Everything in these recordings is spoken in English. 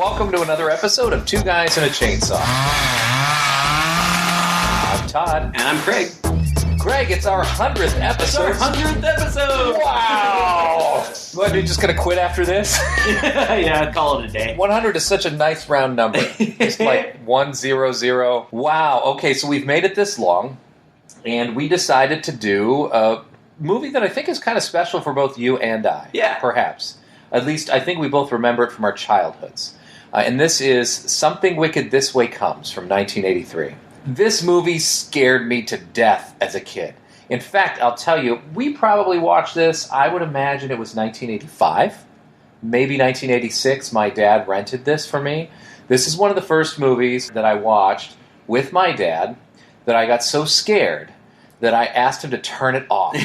welcome to another episode of Two Guys and a Chainsaw. I'm Todd. And I'm Craig. Greg, it's our 100th episode. It's our 100th episode! Wow! What, are you just going to quit after this? Yeah, call it a day. 100 is such a nice round number. It's like 100. Wow, okay, so we've made it this long, and we decided to do a movie that I think is kind of special for both you and I. Yeah. Perhaps. At least I think we both remember it from our childhoods. And this is Something Wicked This Way Comes from 1983. This movie scared me to death as a kid. In fact, I'll tell you, we probably watched this, I would imagine it was 1985, maybe 1986. My dad rented this for me. This is one of the first movies that I watched with my dad that I got so scared that I asked him to turn it off.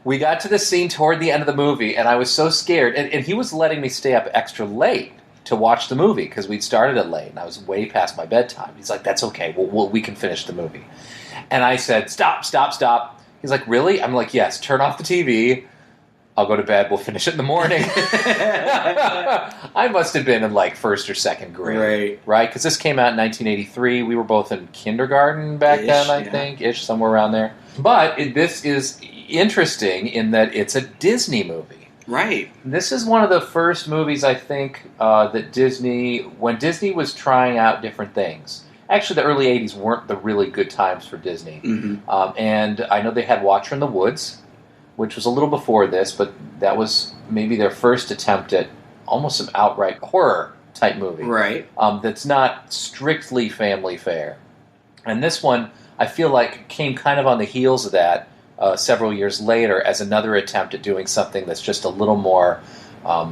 We got to the scene toward the end of the movie, and I was so scared. And he was letting me stay up extra late to watch the movie, because we'd started it late, and I was way past my bedtime. He's like, that's okay, we can finish the movie. And I said, stop. He's like, really? I'm like, yes, turn off the TV. I'll go to bed, we'll finish it in the morning. I must have been in like first or second grade. Right? Because this came out in 1983. We were both in kindergarten back then, I think. Somewhere around there. But this is interesting in that it's a Disney movie. Right. This is one of the first movies, I think, that Disney, when Disney was trying out different things. Actually, the early 80s weren't the really good times for Disney. Mm-hmm. And I know they had Watcher in the Woods, which was a little before this, but that was maybe their first attempt at almost an outright horror-type movie. Right. That's not strictly family fare. And this one, I feel like, came kind of on the heels of that several years later as another attempt at doing something that's just a little more, a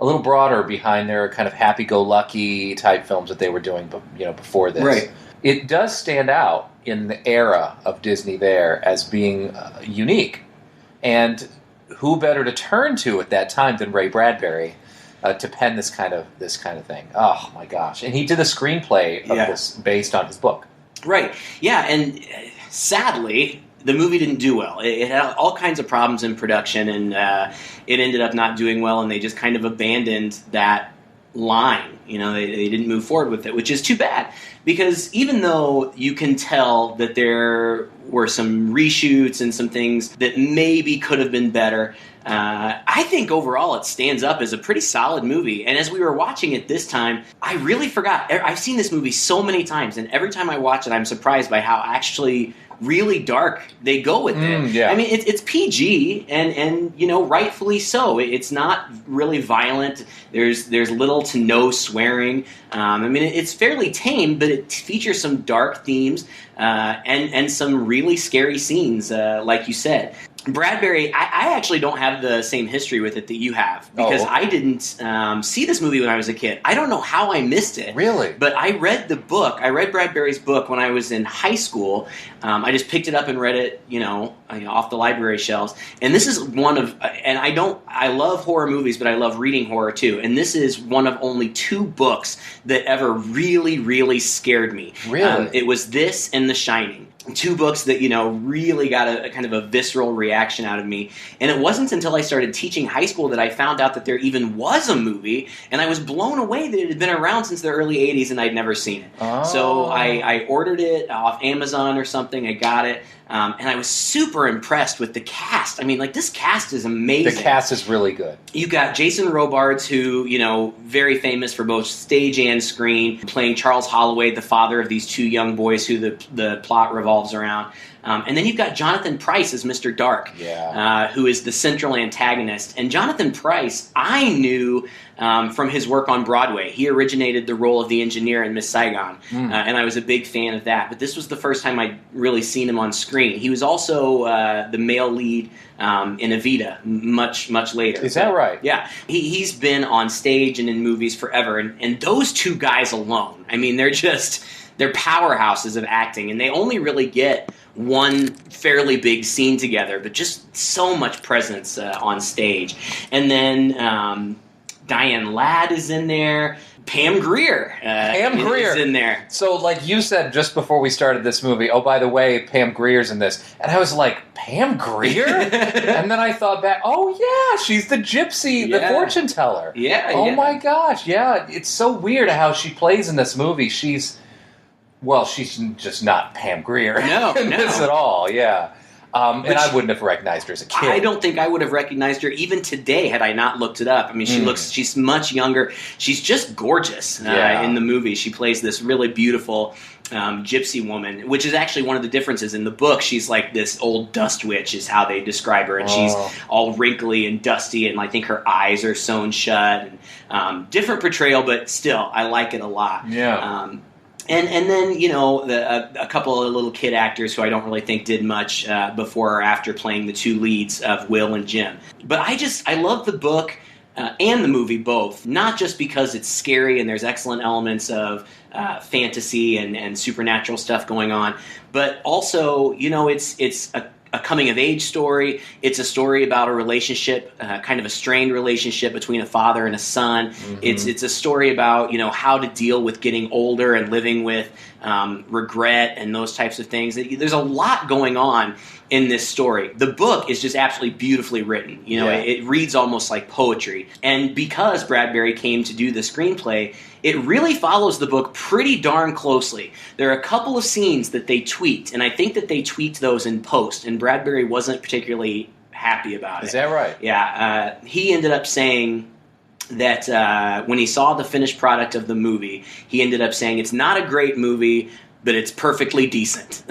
little broader behind their kind of happy-go-lucky type films that they were doing before this. Right. It does stand out in the era of Disney there as being unique. And who better to turn to at that time than Ray Bradbury to pen this kind of thing? Oh my gosh! And he did the screenplay of this based on his book. Right. Yeah, and sadly, the movie didn't do well. It had all kinds of problems in production, and it ended up not doing well. And they just kind of abandoned that line. They didn't move forward with it, which is too bad. Because even though you can tell that there were some reshoots and some things that maybe could have been better, I think overall it stands up as a pretty solid movie. And as we were watching it this time, I really forgot. I've seen this movie so many times, and every time I watch it, I'm surprised by how actually really dark they go with it. Yeah. I mean, it's PG, and rightfully so. It's not really violent. There's little to no swearing. I mean, it's fairly tame, but it features some dark themes and some really scary scenes, like you said. Bradbury, I actually don't have the same history with it that you have, because I didn't see this movie when I was a kid. I don't know how I missed it. Really? But I read the book. I read Bradbury's book when I was in high school. I just picked it up and read it, off the library shelves. And this is one of, and I love horror movies, but I love reading horror too. And this is one of only two books that ever really, really scared me. Really? It was this and The Shining. Two books that, really got a kind of a visceral reaction out of me. And it wasn't until I started teaching high school that I found out that there even was a movie, and I was blown away that it had been around since the early 80s and I'd never seen it. Oh. So I ordered it off Amazon or something. I got it. And I was super impressed with the cast. I mean, this cast is amazing. The cast is really good. You got Jason Robards, who, very famous for both stage and screen, playing Charles Holloway, the father of these two young boys who the plot revolves around. And then you've got Jonathan Pryce as Mr. Dark, who is the central antagonist. And Jonathan Pryce, I knew from his work on Broadway. He originated the role of the engineer in Miss Saigon, and I was a big fan of that. But this was the first time I'd really seen him on screen. He was also the male lead in Evita much, much later. Is that right? Yeah. He's been on stage and in movies forever. And those two guys alone, I mean, they're powerhouses of acting, and they only really get one fairly big scene together, but just so much presence on stage. And then Diane Ladd is in there. Pam Grier is in there. So, like you said just before we started this movie, oh, by the way, Pam Grier's in this. And I was like, Pam Grier? And then I thought back, oh, yeah, she's the gypsy, the fortune teller. Yeah. Oh, my gosh, yeah. It's so weird how she plays in this movie. She's just not Pam Grier in this at all, yeah. And I wouldn't have recognized her as a kid. I don't think I would have recognized her even today had I not looked it up. I mean, she's much younger. She's just gorgeous in the movie. She plays this really beautiful gypsy woman, which is actually one of the differences. In the book, she's like this old dust witch is how they describe her. And she's all wrinkly and dusty, and I think her eyes are sewn shut. And, different portrayal, but still, I like it a lot. Yeah. And then, you know, a couple of little kid actors who I don't really think did much before or after playing the two leads of Will and Jim. But I love the book and the movie both, not just because it's scary and there's excellent elements of fantasy and supernatural stuff going on, but also, you know, it's a coming-of-age story. It's a story about a relationship, kind of a strained relationship between a father and a son. Mm-hmm. It's a story about, you know, how to deal with getting older and living with regret and those types of things. There's a lot going on in this story. The book is just absolutely beautifully written. You know, it reads almost like poetry. And because Bradbury came to do the screenplay, it really follows the book pretty darn closely. There are a couple of scenes that they tweaked, and I think that they tweaked those in post, and Bradbury wasn't particularly happy about it. Is that right? Yeah. He ended up saying that when he saw the finished product of the movie, he ended up saying, it's not a great movie, but it's perfectly decent.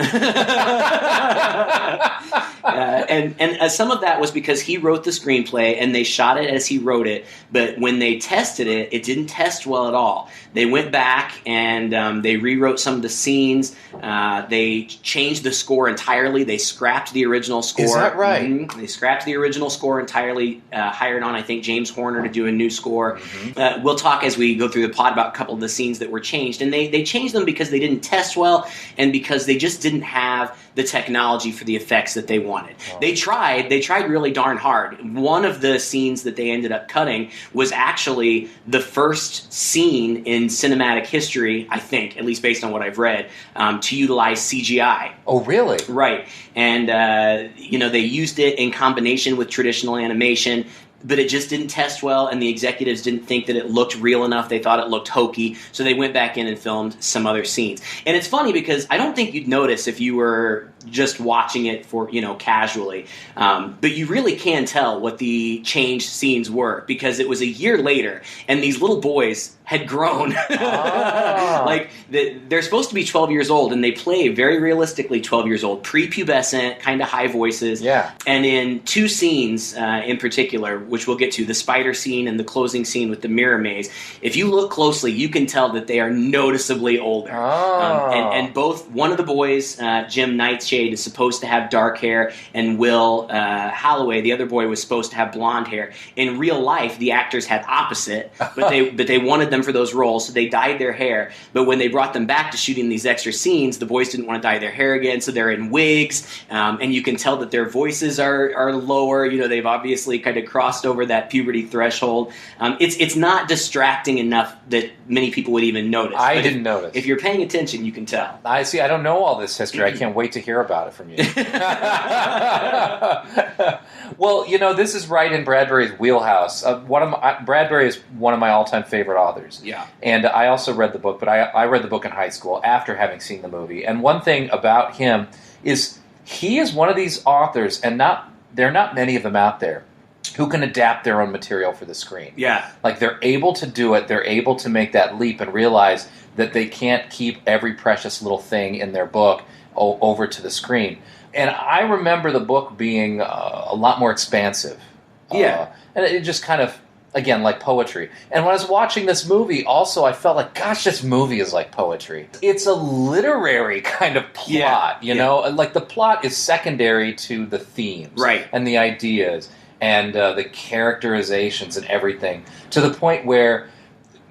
And some of that was because he wrote the screenplay and they shot it as he wrote it, but when they tested it, it didn't test well at all. They went back and they rewrote some of the scenes. They changed the score entirely. They scrapped the original score. Is that right? Mm-hmm. They scrapped the original score entirely, hired on, I think, James Horner to do a new score. Mm-hmm. We'll talk as we go through the plot about a couple of the scenes that were changed. And they changed them because they didn't test well and because they just didn't have the technology for the effects that they wanted. Oh. They tried really darn hard. One of the scenes that they ended up cutting was actually the first scene in cinematic history, I think, at least based on what I've read, to utilize CGI. Oh, really? Right. And, you know, they used it in combination with traditional animation, but it just didn't test well, and the executives didn't think that it looked real enough. They thought it looked hokey, so they went back in and filmed some other scenes. And it's funny because I don't think you'd notice if you were just watching it for, you know, casually. But you really can tell what the changed scenes were because it was a year later, and these little boys had grown. Like, they're supposed to be 12 years old, and they play very realistically 12 years old, prepubescent, kind of high voices. Yeah. And in two scenes in particular, which we'll get to, the spider scene and the closing scene with the mirror maze, if you look closely, you can tell that they are noticeably older. And both, one of the boys, Jim Nightshade, is supposed to have dark hair, and Will Holloway, the other boy, was supposed to have blonde hair. In real life, the actors had opposite, but they wanted them for those roles, so they dyed their hair. But when they brought them back to shooting these extra scenes, the boys didn't want to dye their hair again, so they're in wigs, and you can tell that their voices are lower. You know, they've obviously kind of crossed over that puberty threshold. It's not distracting enough that many people would even notice. I didn't notice. If you're paying attention, you can tell. I see. I don't know all this history. I can't wait to hear about it from you. Well, you know, this is right in Bradbury's wheelhouse. Bradbury is one of my all-time favorite authors. Yeah. And I also read the book, but I read the book in high school after having seen the movie. And one thing about him is he is one of these authors, and there are not many of them out there, who can adapt their own material for the screen. Yeah. Like, they're able to do it. They're able to make that leap and realize that they can't keep every precious little thing in their book over to the screen. And I remember the book being a lot more expansive. Yeah. And it just kind of, again, like poetry. And when I was watching this movie, also, I felt like, gosh, this movie is like poetry. It's a literary kind of plot, you know? Like, the plot is secondary to the themes. Right. And the ideas. And the characterizations and everything, to the point where,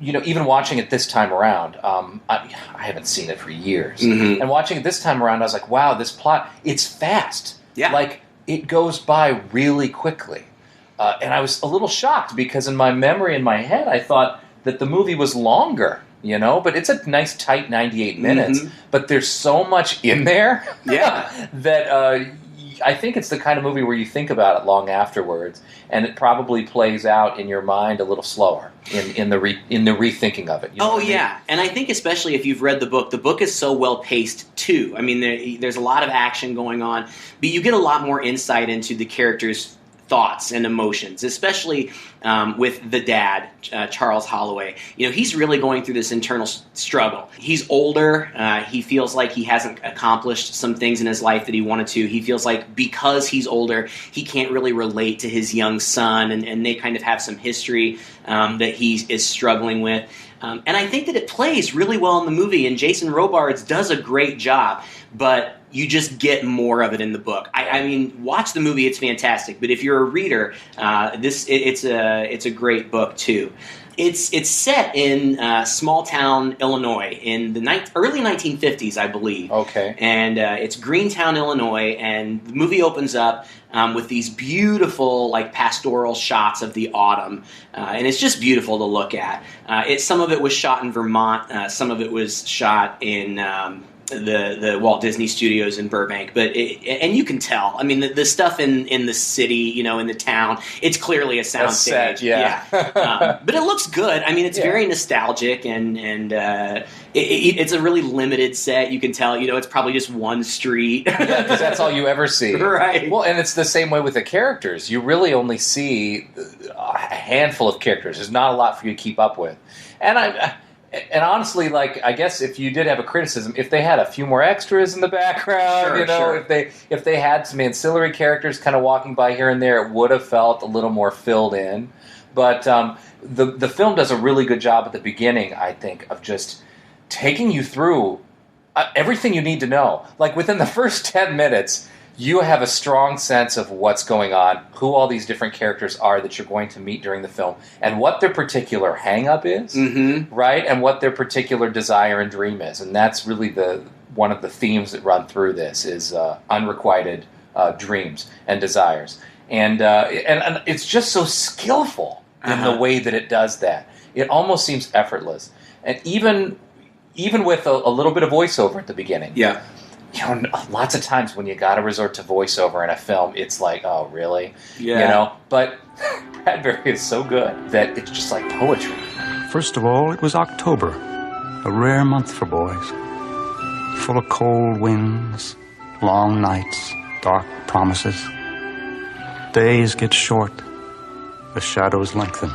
you know, even watching it this time around, I haven't seen it for years, and watching it this time around, I was like, wow, this plot, it's fast. Yeah. Like, it goes by really quickly. And I was a little shocked because in my memory, in my head, I thought that the movie was longer, but it's a nice tight 98 minutes. Mm-hmm. But there's so much in there that I think it's the kind of movie where you think about it long afterwards, and it probably plays out in your mind a little slower in the rethinking of it. And I think especially if you've read the book is so well paced too. I mean, there's a lot of action going on, but you get a lot more insight into the characters' thoughts and emotions, especially with the dad, Charles Holloway. He's really going through this internal struggle. He's older. He feels like he hasn't accomplished some things in his life that he wanted to. He feels like because he's older, he can't really relate to his young son, and they kind of have some history that he is struggling with. And I think that it plays really well in the movie, and Jason Robards does a great job, but you just get more of it in the book. I mean, watch the movie; it's fantastic. But if you're a reader, it's a great book too. It's set in small town Illinois in the early 1950s, I believe. Okay. And it's Greentown, Illinois, and the movie opens up with these beautiful, like, pastoral shots of the autumn, and it's just beautiful to look at. Some of it was shot in Vermont, some of it was shot in the Walt Disney Studios in Burbank, and you can tell. I mean, the stuff in the city, in the town, it's clearly a sound stage. Yeah. But it looks good. I mean, it's very nostalgic, and it's a really limited set. You can tell, it's probably just one street. Yeah, because that's all you ever see. Right. Well, and it's the same way with the characters. You really only see a handful of characters. There's not a lot for you to keep up with. And honestly, like, I guess if you did have a criticism, if they had a few more extras in the background, sure. if they had some ancillary characters kind of walking by here and there, it would have felt a little more filled in. But the film does a really good job at the beginning, I think, of just taking you through everything you need to know. Like, within the first 10 minutes, you have a strong sense of what's going on, who all these different characters are that you're going to meet during the film, and what their particular hang-up is, right? And what their particular desire and dream is. And that's really one of the themes that run through this is unrequited dreams and desires. And it's just so skillful in the way that it does that. It almost seems effortless. And even with a little bit of voiceover at the beginning. Yeah. Lots of times when you got to resort to voiceover in a film, it's like, oh, really? Yeah. But Bradbury is so good that it's just like poetry. First of all, it was October, a rare month for boys. Full of cold winds, long nights, dark promises. Days get short, the shadows lengthen.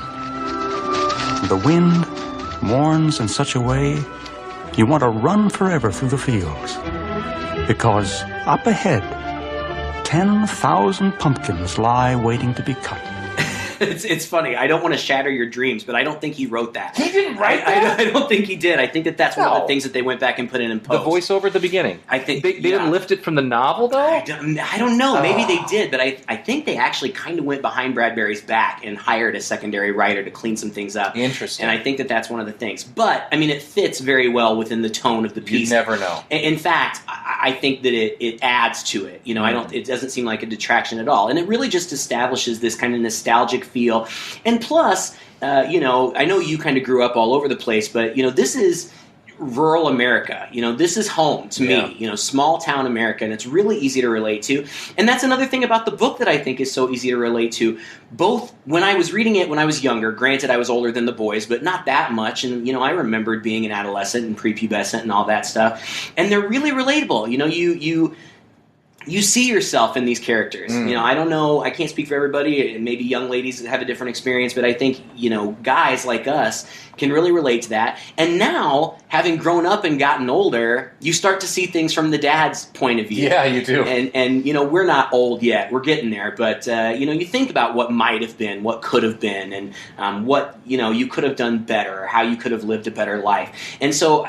The wind mourns in such a way you want to run forever through the fields. Because up ahead, 10,000 pumpkins lie waiting to be cut. It's funny. I don't want to shatter your dreams, but I don't think he wrote that. He didn't write that? I don't think he did. I think that's one of the things that they went back and put in post. The voiceover at the beginning. I think they didn't lift it from the novel, though? I don't know. Maybe they did, but I think they actually kind of went behind Bradbury's back and hired a secondary writer to clean some things up. Interesting. And I think that's one of the things. But, I mean, it fits very well within the tone of the piece. You never know. In fact, I think that it adds to it. It doesn't seem like a detraction at all. And it really just establishes this kind of nostalgic feel. And plus, I know you kind of grew up all over the place, but, this is rural America. This is home to me, small town America, and it's really easy to relate to. And that's another thing about the book that I think is so easy to relate to. Both when I was reading it when I was younger, granted I was older than the boys, but not that much. And, I remembered being an adolescent and prepubescent and all that stuff. And they're really relatable. You see yourself in these characters. I don't know, I can't speak for everybody, and maybe young ladies have a different experience, but I think, guys like us can really relate to that. And now, having grown up and gotten older, you start to see things from the dad's point of view. Yeah, you do. And we're not old yet. We're getting there. But, you think about what might have been, what could have been, and what, you could have done better, or how you could have lived a better life. And so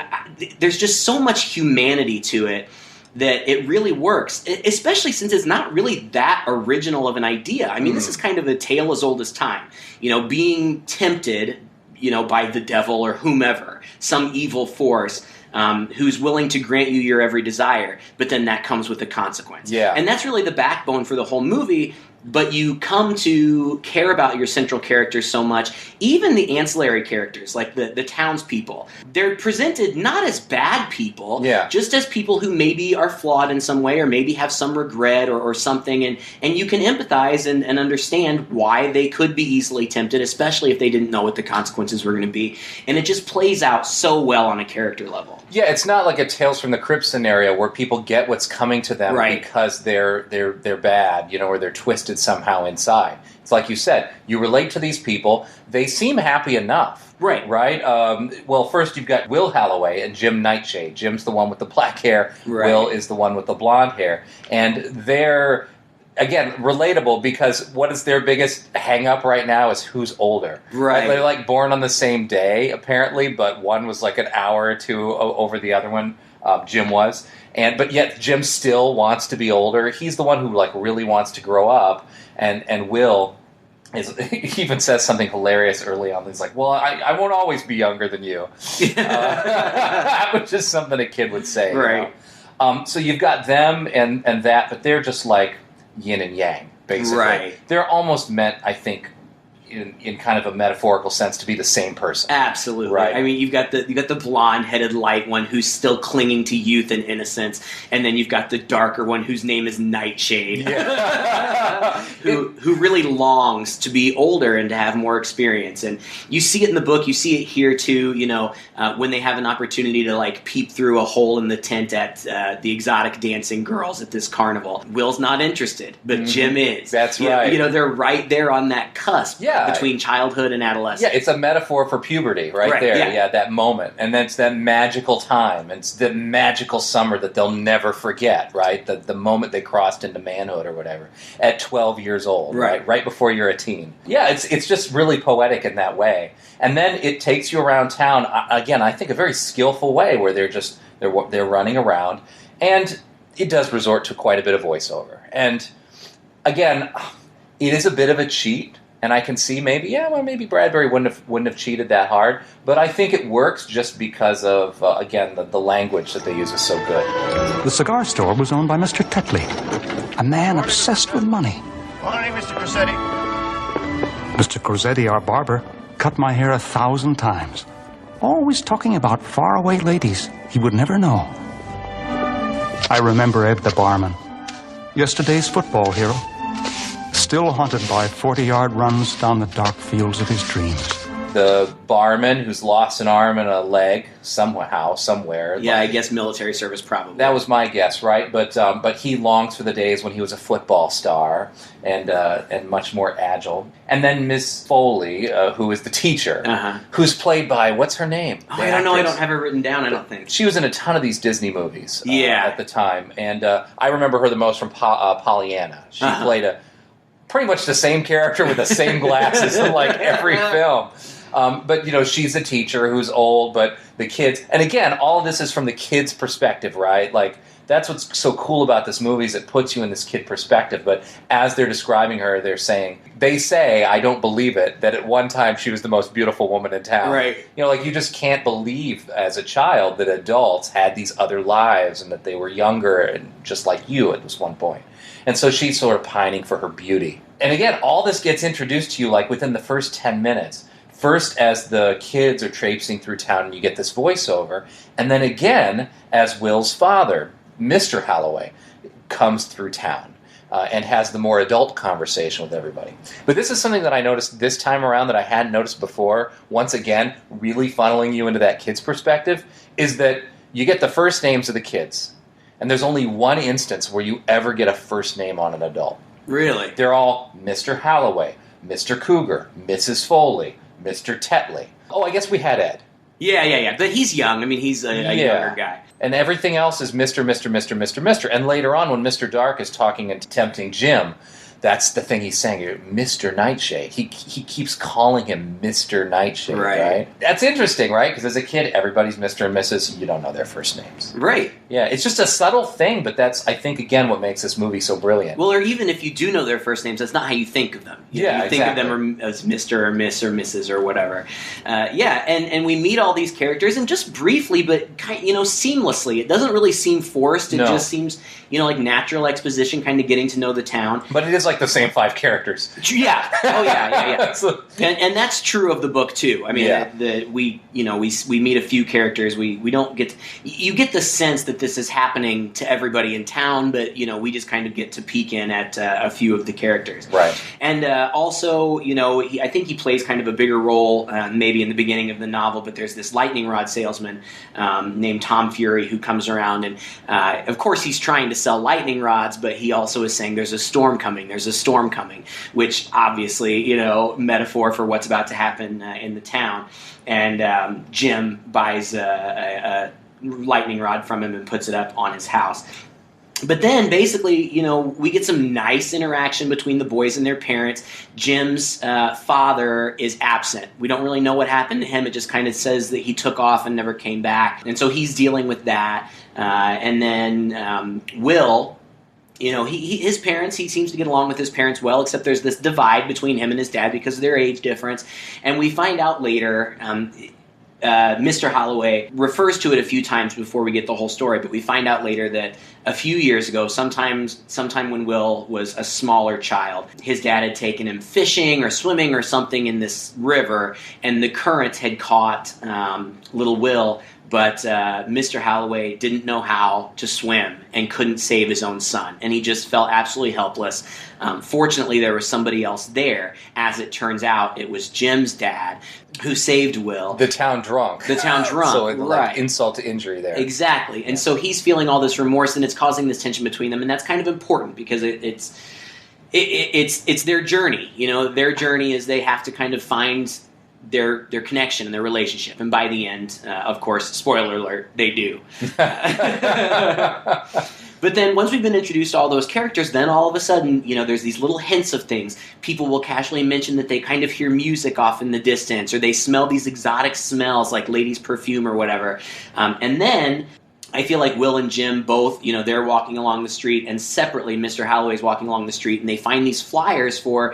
there's just so much humanity to it that it really works, especially since it's not really that original of an idea. I mean, this is kind of a tale as old as time. Being tempted, by the devil or whomever, some evil force who's willing to grant you your every desire, but then that comes with a consequence. Yeah. And that's really the backbone for the whole movie. but you come to care about your central characters so much. Even the ancillary characters, like the townspeople, they're presented not as bad people, just as people who maybe are flawed in some way or maybe have some regret or something, and you can empathize and understand why they could be easily tempted, especially if they didn't know what the consequences were going to be. And it just plays out so well on a character level. Yeah, it's not like a Tales from the Crypt scenario where people get what's coming to them because they're bad, or they're twisted somehow inside. It's like you said, you relate to these people. They seem happy enough. Right? Well, first you've got Will Holloway and Jim Nightshade. Jim's the one with the black hair. Will is the one with the blonde hair. And they're, again, relatable because what is their biggest hang-up right now is who's older. Right. They're like born on the same day, apparently, but one was like an hour or two over the other one. Jim was. But yet Jim still wants to be older. He's the one who like really wants to grow up. And Will he even says something hilarious early on. He's like, well, I won't always be younger than you. Which is something a kid would say. Right. So you've got them and that, but they're just like yin and yang, basically. Right. They're almost meant, I think, in kind of a metaphorical sense, to be the same person. Absolutely. Right. I mean, you've got the blonde-headed light one who's still clinging to youth and innocence, and then you've got the darker one whose name is Nightshade, who really longs to be older and to have more experience. And you see it in the book. You see it here too. When they have an opportunity to like peep through a hole in the tent at the exotic dancing girls at this carnival. Will's not interested, but Jim is. That's right. They're right there on that cusp. Yeah. Between childhood and adolescence. Yeah, it's a metaphor for puberty right there. Yeah, that moment. And then it's that magical time. It's the magical summer that they'll never forget, right? The moment they crossed into manhood or whatever. At 12 years old, right before you're a teen. Yeah, it's just really poetic in that way. And then it takes you around town, again, I think a very skillful way where they're running around. And it does resort to quite a bit of voiceover. And again, it is a bit of a cheat. And I can see maybe Bradbury wouldn't have cheated that hard, but I think it works just because of again the language that they use is so good. The cigar store was owned by Mr. Tetley, a man obsessed with money. Morning, Mr. Corsetti. Mr. Corsetti, our barber, cut my hair 1,000 times, always talking about faraway ladies he would never know. I remember Ed the barman, yesterday's football hero. Still haunted by 40-yard runs down the dark fields of his dreams. The barman who's lost an arm and a leg somewhere. Yeah, I guess military service probably. That was my guess, right? But he longs for the days when he was a football star and much more agile. And then Miss Foley, who is the teacher, who's played by, what's her name? Oh, I don't know. I don't have her written down, I don't think. She was in a ton of these Disney movies at the time. And I remember her the most from Pollyanna. She played pretty much the same character with the same glasses in like every film. But, she's a teacher who's old, but the kids... And again, all of this is from the kid's perspective, right? Like, that's what's so cool about this movie is it puts you in this kid perspective. But as they're describing her, they say, I don't believe it, that at one time she was the most beautiful woman in town. Right. You just can't believe as a child that adults had these other lives and that they were younger and just like you at this one point. And so she's sort of pining for her beauty. And again, all this gets introduced to you like within the first 10 minutes. First as the kids are traipsing through town and you get this voiceover. And then again as Will's father, Mr. Holloway, comes through town and has the more adult conversation with everybody. But this is something that I noticed this time around that I hadn't noticed before. Once again, really funneling you into that kid's perspective, is that you get the first names of the kids. And there's only one instance where you ever get a first name on an adult. Really? They're all Mr. Holloway, Mr. Cougar, Mrs. Foley, Mr. Tetley. Oh, I guess we had Ed. Yeah. But he's young. I mean, he's a younger guy. And everything else is Mr., Mr., Mr., Mr., Mr. And later on, when Mr. Dark is talking and tempting Jim, that's the thing he's saying here, Mr. Nightshade. He keeps calling him Mr. Nightshade, right? That's interesting, right? Because as a kid, everybody's Mr. and Mrs. You don't know their first names. Right. Yeah, it's just a subtle thing, but that's, I think, again, what makes this movie so brilliant. Well, or even if you do know their first names, that's not how you think of them. You think of them as Mr. or Miss or Mrs. or whatever. And we meet all these characters, and just briefly, but seamlessly. It doesn't really seem forced. It just seems, like natural exposition, kind of getting to know the town. But it is like the same 5 characters. Yeah. Oh, yeah. So- and that's true of the book too. I mean, we meet a few characters. We don't get you get the sense that this is happening to everybody in town, but we just kind of get to peek in at a few of the characters. Right. And also, I think he plays kind of a bigger role maybe in the beginning of the novel. But there's this lightning rod salesman named Tom Fury who comes around, and of course he's trying to sell lightning rods, but he also is saying there's a storm coming, which obviously, metaphor for what's about to happen in the town. And Jim buys a lightning rod from him and puts it up on his house. But then, basically, we get some nice interaction between the boys and their parents. Jim's father is absent. We don't really know what happened to him. It just kind of says that he took off and never came back. And so he's dealing with that. And then Will... his parents, he seems to get along with his parents well, except there's this divide between him and his dad because of their age difference. And we find out later, Mr. Holloway refers to it a few times before we get the whole story, but we find out later that a few years ago, sometime when Will was a smaller child, his dad had taken him fishing or swimming or something in this river, and the current had caught little Will. But Mr. Holloway didn't know how to swim and couldn't save his own son. And he just felt absolutely helpless. Fortunately, there was somebody else there. As it turns out, it was Jim's dad who saved Will. The town drunk. So right. Insult to injury there. Exactly. And so he's feeling all this remorse, and it's causing this tension between them. And that's kind of important because it's their journey. Their journey is they have to kind of find their connection and their relationship, and by the end, of course, spoiler alert, they do. But then once we've been introduced to all those characters, then all of a sudden, there's these little hints of things. People will casually mention that they kind of hear music off in the distance, or they smell these exotic smells like ladies' perfume or whatever. And then I feel like Will and Jim both, they're walking along the street, and separately Mr. Holloway's walking along the street, and they find these flyers for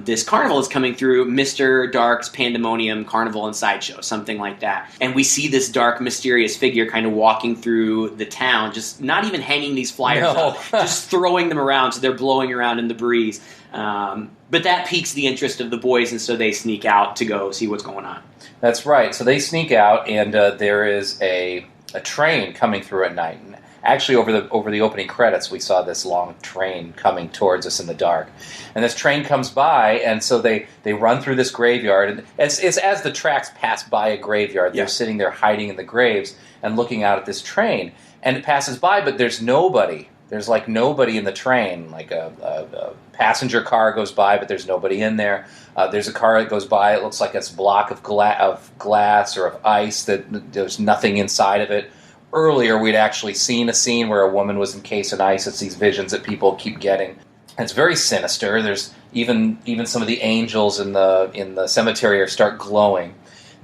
this carnival is coming through, Mr. Dark's Pandemonium Carnival and Sideshow, something like that. And we see this dark, mysterious figure kind of walking through the town, just not even hanging these flyers up, just throwing them around so they're blowing around in the breeze. But that piques the interest of the boys, and so they sneak out to go see what's going on. That's right. So they sneak out, and there is a train coming through at night. And actually, over the opening credits, we saw this long train coming towards us in the dark. And this train comes by, and so they run through this graveyard. And it's as the tracks pass by a graveyard, they're sitting there hiding in the graves and looking out at this train. And it passes by, but there's nobody. There's like nobody in the train. Like a passenger car goes by, but there's nobody in there. There's a car that goes by. It looks like it's a block of glass or of ice that there's nothing inside of it. Earlier, we'd actually seen a scene where a woman was encased in ice. It's these visions that people keep getting. And it's very sinister. There's even some of the angels in the cemetery start glowing.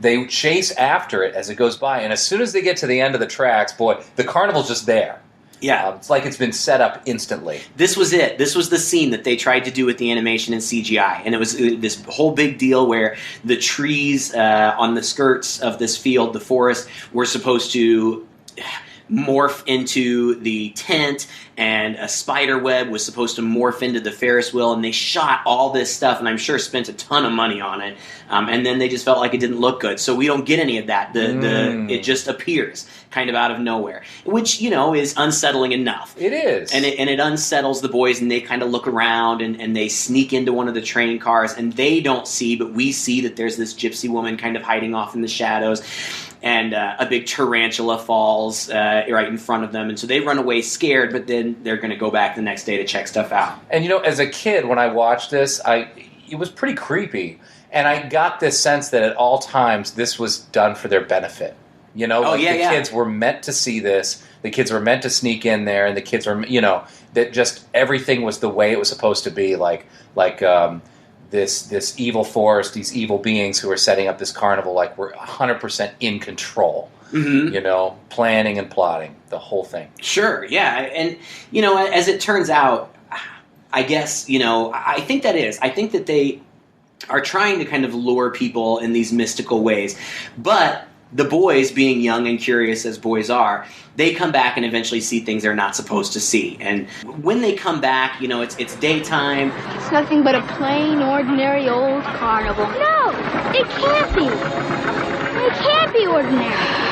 They chase after it as it goes by, and as soon as they get to the end of the tracks, boy, the carnival's just there. Yeah. It's like it's been set up instantly. This was it. This was the scene that they tried to do with the animation and CGI. And it was this whole big deal where the trees on the skirts of this field, the forest, were supposed to morph into the tent, and a spider web was supposed to morph into the Ferris wheel, and they shot all this stuff, and I'm sure spent a ton of money on it, and then they just felt like it didn't look good. So we don't get any of that. It just appears kind of out of nowhere, which, is unsettling enough. It is. And it unsettles the boys, and they kind of look around, and they sneak into one of the train cars, and they don't see, but we see that there's this gypsy woman kind of hiding off in the shadows. And a big tarantula falls right in front of them. And so they run away scared, but then they're going to go back the next day to check stuff out. And, as a kid, when I watched this, it was pretty creepy. And I got this sense that at all times this was done for their benefit. Kids were meant to see this. The kids were meant to sneak in there. And the kids were, that just everything was the way it was supposed to be. This evil force, these evil beings who are setting up this carnival, were 100% in control. Mm-hmm. Planning and plotting, the whole thing. Sure, yeah. And, as it turns out, I guess, I think that they are trying to kind of lure people in these mystical ways. But the boys, being young and curious as boys are, they come back and eventually see things they're not supposed to see. And when they come back, it's daytime. It's nothing but a plain, ordinary old carnival. No, it can't be. It can't be ordinary.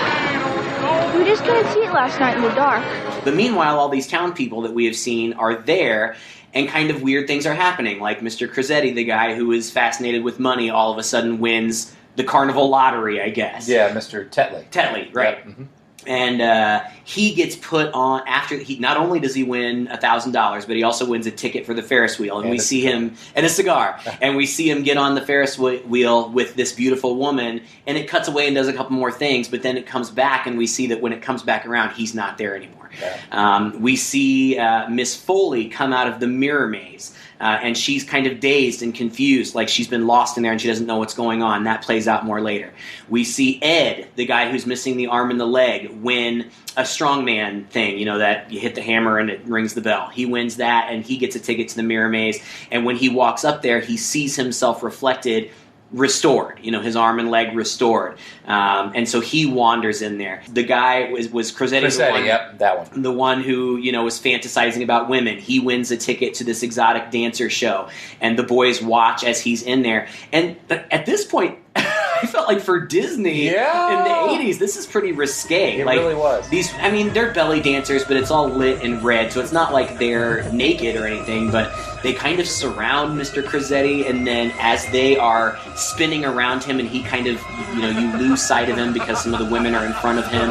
We just couldn't see it last night in the dark. But meanwhile, all these town people that we have seen are there, and kind of weird things are happening. Like Mr. Crosetti, the guy who is fascinated with money, all of a sudden wins the Carnival lottery, I guess. Yeah, Mr. Tetley. Tetley, right. Yep. Mm-hmm. And he gets put on after he. Not only does he win $1,000, but he also wins a ticket for the Ferris wheel, and we see him and a cigar, and we see him get on the Ferris wheel with this beautiful woman, and it cuts away and does a couple more things, but then it comes back, and we see that when it comes back around, he's not there anymore. Yeah. We see Miss Foley come out of the mirror maze. And she's kind of dazed and confused, like she's been lost in there and she doesn't know what's going on. That plays out more later. We see Ed, the guy who's missing the arm and the leg, win a strongman thing, that you hit the hammer and it rings the bell. He wins that, and he gets a ticket to the mirror maze. And when he walks up there, he sees himself reflected, restored, his arm and leg restored. And so he wanders in there. The guy was Crosetti, yep, that one. The one who, was fantasizing about women. He wins a ticket to this exotic dancer show, and the boys watch as he's in there. And at this point, I felt like for Disney in the 80s, this is pretty risque. It really was. They're belly dancers, but it's all lit in red, so it's not like they're naked or anything, but they kind of surround Mr. Crosetti, and then as they are spinning around him, and he kind of, you lose sight of him because some of the women are in front of him,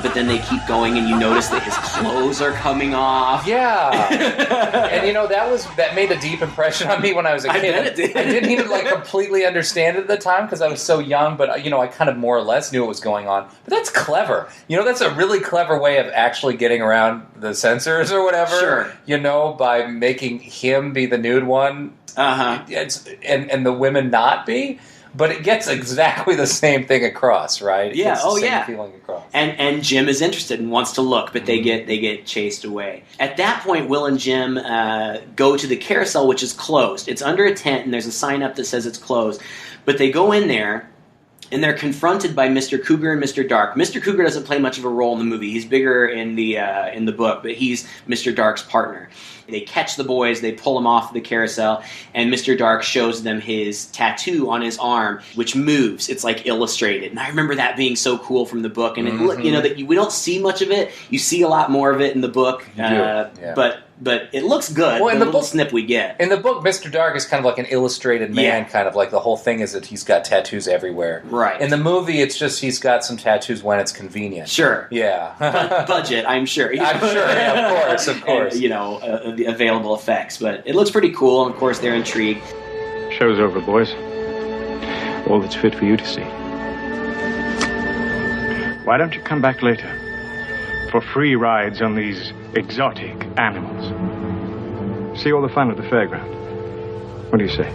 but then they keep going, and you notice that his clothes are coming off. Yeah. And, that made a deep impression on me when I was a kid. I bet it did. I didn't even, completely understand it at the time because I was so young, but, I kind of more or less knew what was going on. But that's clever. That's a really clever way of actually getting around the censors or whatever. Sure. By making him be the nude one. Uh-huh. And the women not be. But it gets exactly the same thing across, right? It gets the same feeling across. And Jim is interested and wants to look, but they get chased away. At that point, Will and Jim go to the Carousel, which is closed. It's under a tent, and there's a sign up that says it's closed. But they go in there, and they're confronted by Mr. Cougar and Mr. Dark. Mr. Cougar doesn't play much of a role in the movie. He's bigger in the book, but he's Mr. Dark's partner. They catch the boys, they pull them off the Carousel, and Mr. Dark shows them his tattoo on his arm, which moves. It's like illustrated. And I remember that being so cool from the book. And we don't see much of it. You see a lot more of it in the book. But it looks good. Well, in the little snip we get. In the book, Mr. Dark is kind of like an illustrated man, kind of like the whole thing is that he's got tattoos everywhere. Right. In the movie, it's just he's got some tattoos when it's convenient. Sure. Yeah. Budget, I'm sure. I'm sure, of course. And, the available effects. But it looks pretty cool, and of course they're intrigued. Show's over, boys. All that's fit for you to see. Why don't you come back later for free rides on these exotic animals? See all the fun at the fairground. What do you say?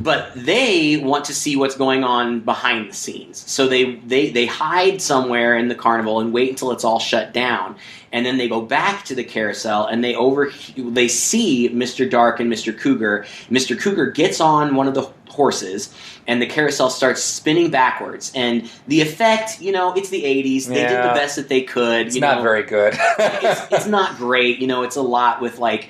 But they want to see what's going on behind the scenes. So they hide somewhere in the carnival and wait until it's all shut down. And then they go back to the Carousel and they see Mr. Dark and Mr. Cougar. Mr. Cougar gets on one of the horses, and the Carousel starts spinning backwards. And the effect, it's the 80s. They did the best that they could. It's not very good. it's not great. It's a lot with light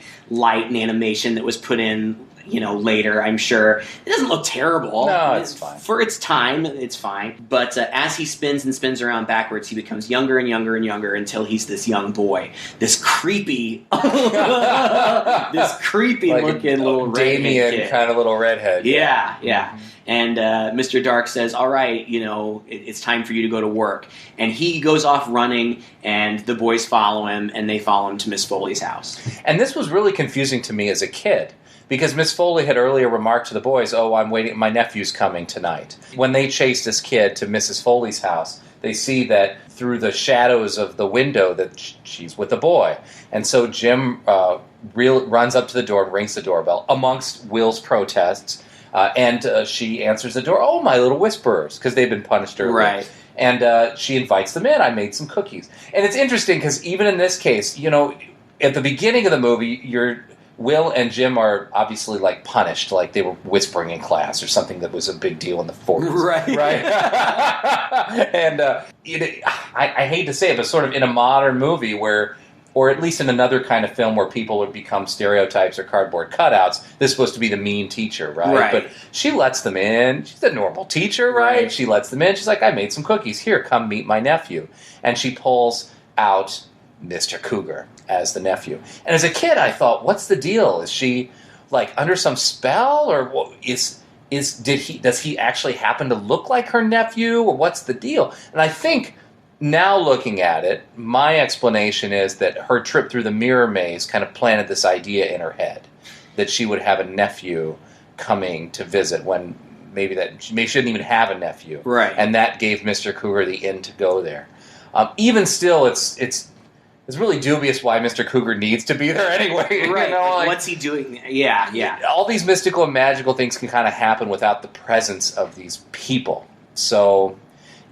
and animation that was put in later, I'm sure. It doesn't look terrible. No, it's fine. For its time, it's fine. But as he spins and spins around backwards, he becomes younger and younger and younger until he's this young boy. This creepy looking like little Damien kid. kind of little redhead. Yeah. And Mr. Dark says, all right, it's time for you to go to work. And he goes off running, and the boys follow him, and they follow him to Miss Foley's house. And this was really confusing to me as a kid. Because Miss Foley had earlier remarked to the boys, I'm waiting, my nephew's coming tonight. When they chase this kid to Mrs. Foley's house, they see that through the shadows of the window that she's with the boy. And so Jim runs up to the door and rings the doorbell amongst Will's protests. And she answers the door, my little whisperers, because they've been punished earlier. Right. And she invites them in. I made some cookies. And it's interesting because even in this case, at the beginning of the movie, Will and Jim are obviously like punished, like they were whispering in class or something that was a big deal in the 40s. Right. And I hate to say it, but sort of in a modern movie where, or at least in another kind of film where people would become stereotypes or cardboard cutouts, this is supposed to be the mean teacher, right? But she lets them in. She's a normal teacher, right? She lets them in. She's like, I made some cookies. Here, come meet my nephew. And she pulls out Mr. Cougar as the nephew. And as a kid, I thought, what's the deal? Is she like under some spell, or does he actually happen to look like her nephew, or what's the deal? And I think now looking at it, my explanation is that her trip through the mirror maze kind of planted this idea in her head that she would have a nephew coming to visit when maybe she shouldn't even have a nephew. Right. And that gave Mr. Cougar the in to go there. Even still, it's really dubious why Mr. Cougar needs to be there anyway. Right. What's he doing? Yeah. All these mystical and magical things can kind of happen without the presence of these people. So,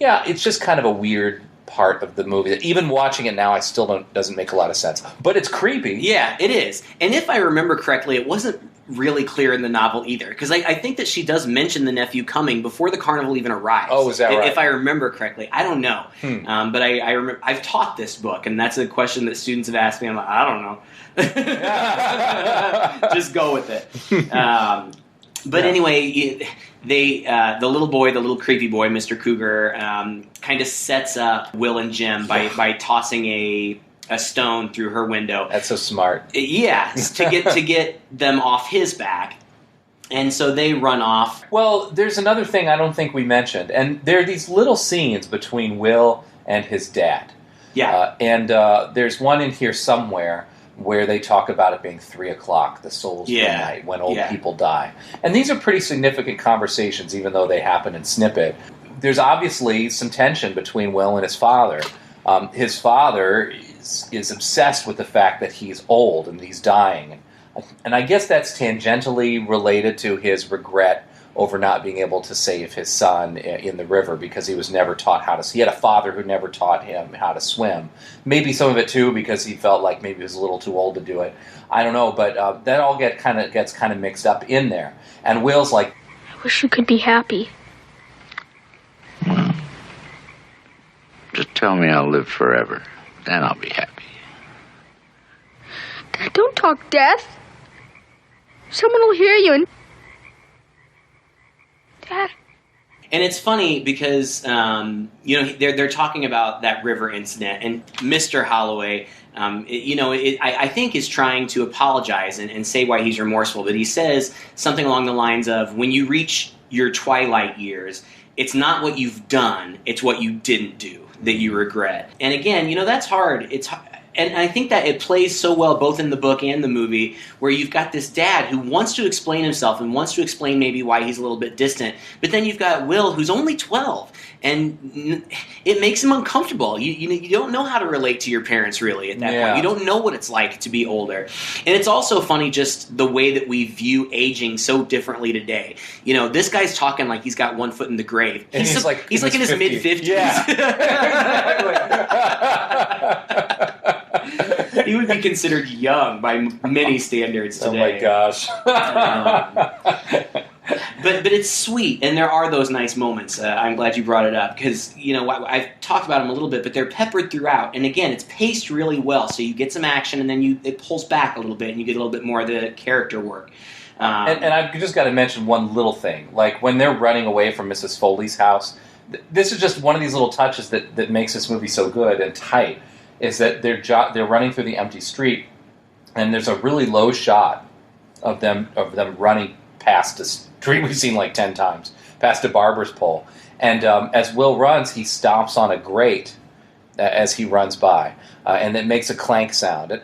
yeah, it's just kind of a weird part of the movie that even watching it now, I still doesn't make a lot of sense. But it's creepy. Yeah, it is. And if I remember correctly, it wasn't really clear in the novel either, because I think that she does mention the nephew coming before the carnival even arrives. Oh, is that right? If I remember correctly. I don't know. But I remember, I've taught this book, and that's a question that students have asked me. I'm like, I don't know. Just go with it. But anyway, the little boy, the little creepy boy, Mr. Cougar, kind of sets up Will and Jim by tossing a stone through her window. That's so smart. Yeah, to get them off his back. And so they run off. Well, there's another thing I don't think we mentioned, and there are these little scenes between Will and his dad. Yeah. And there's one in here somewhere where they talk about it being 3 o'clock, the Souls Midnight, when old people die. And these are pretty significant conversations, even though they happen in snippet. There's obviously some tension between Will and his father. His father is obsessed with the fact that he's old and he's dying. And I guess that's tangentially related to his regret over not being able to save his son in the river because he was never taught how to... He had a father who never taught him how to swim. Maybe some of it, too, because he felt like maybe he was a little too old to do it. I don't know, but that all gets kind of mixed up in there. And Will's like... I wish you could be happy. Well, just tell me I'll live forever. Then I'll be happy. Dad, don't talk death. Someone will hear you and... Dad. And it's funny because, they're talking about that river incident, and Mr. Holloway, I think is trying to apologize and say why he's remorseful, but he says something along the lines of, when you reach your twilight years, it's not what you've done, it's what you didn't do that you regret. And again, that's hard. And I think that it plays so well both in the book and the movie, where you've got this dad who wants to explain himself and wants to explain maybe why he's a little bit distant, but then you've got Will who's only 12, and it makes him uncomfortable. You don't know how to relate to your parents really at that point. You don't know what it's like to be older. And it's also funny just the way that we view aging so differently today. This guy's talking like he's got one foot in the grave. He's like in his mid-50s. Yeah. He would be considered young by many standards today. Oh my gosh. But it's sweet, and there are those nice moments. I'm glad you brought it up, because I've talked about them a little bit, but they're peppered throughout. And again, it's paced really well, so you get some action, and then it pulls back a little bit, and you get a little bit more of the character work. And I've just got to mention one little thing. Like, when they're running away from Mrs. Foley's house, this is just one of these little touches that makes this movie so good and tight, is that they're running through the empty street, and there's a really low shot of them running past a street we've seen like 10 times, past a barber's pole. And as Will runs, he stomps on a grate as he runs by, and it makes a clank sound. And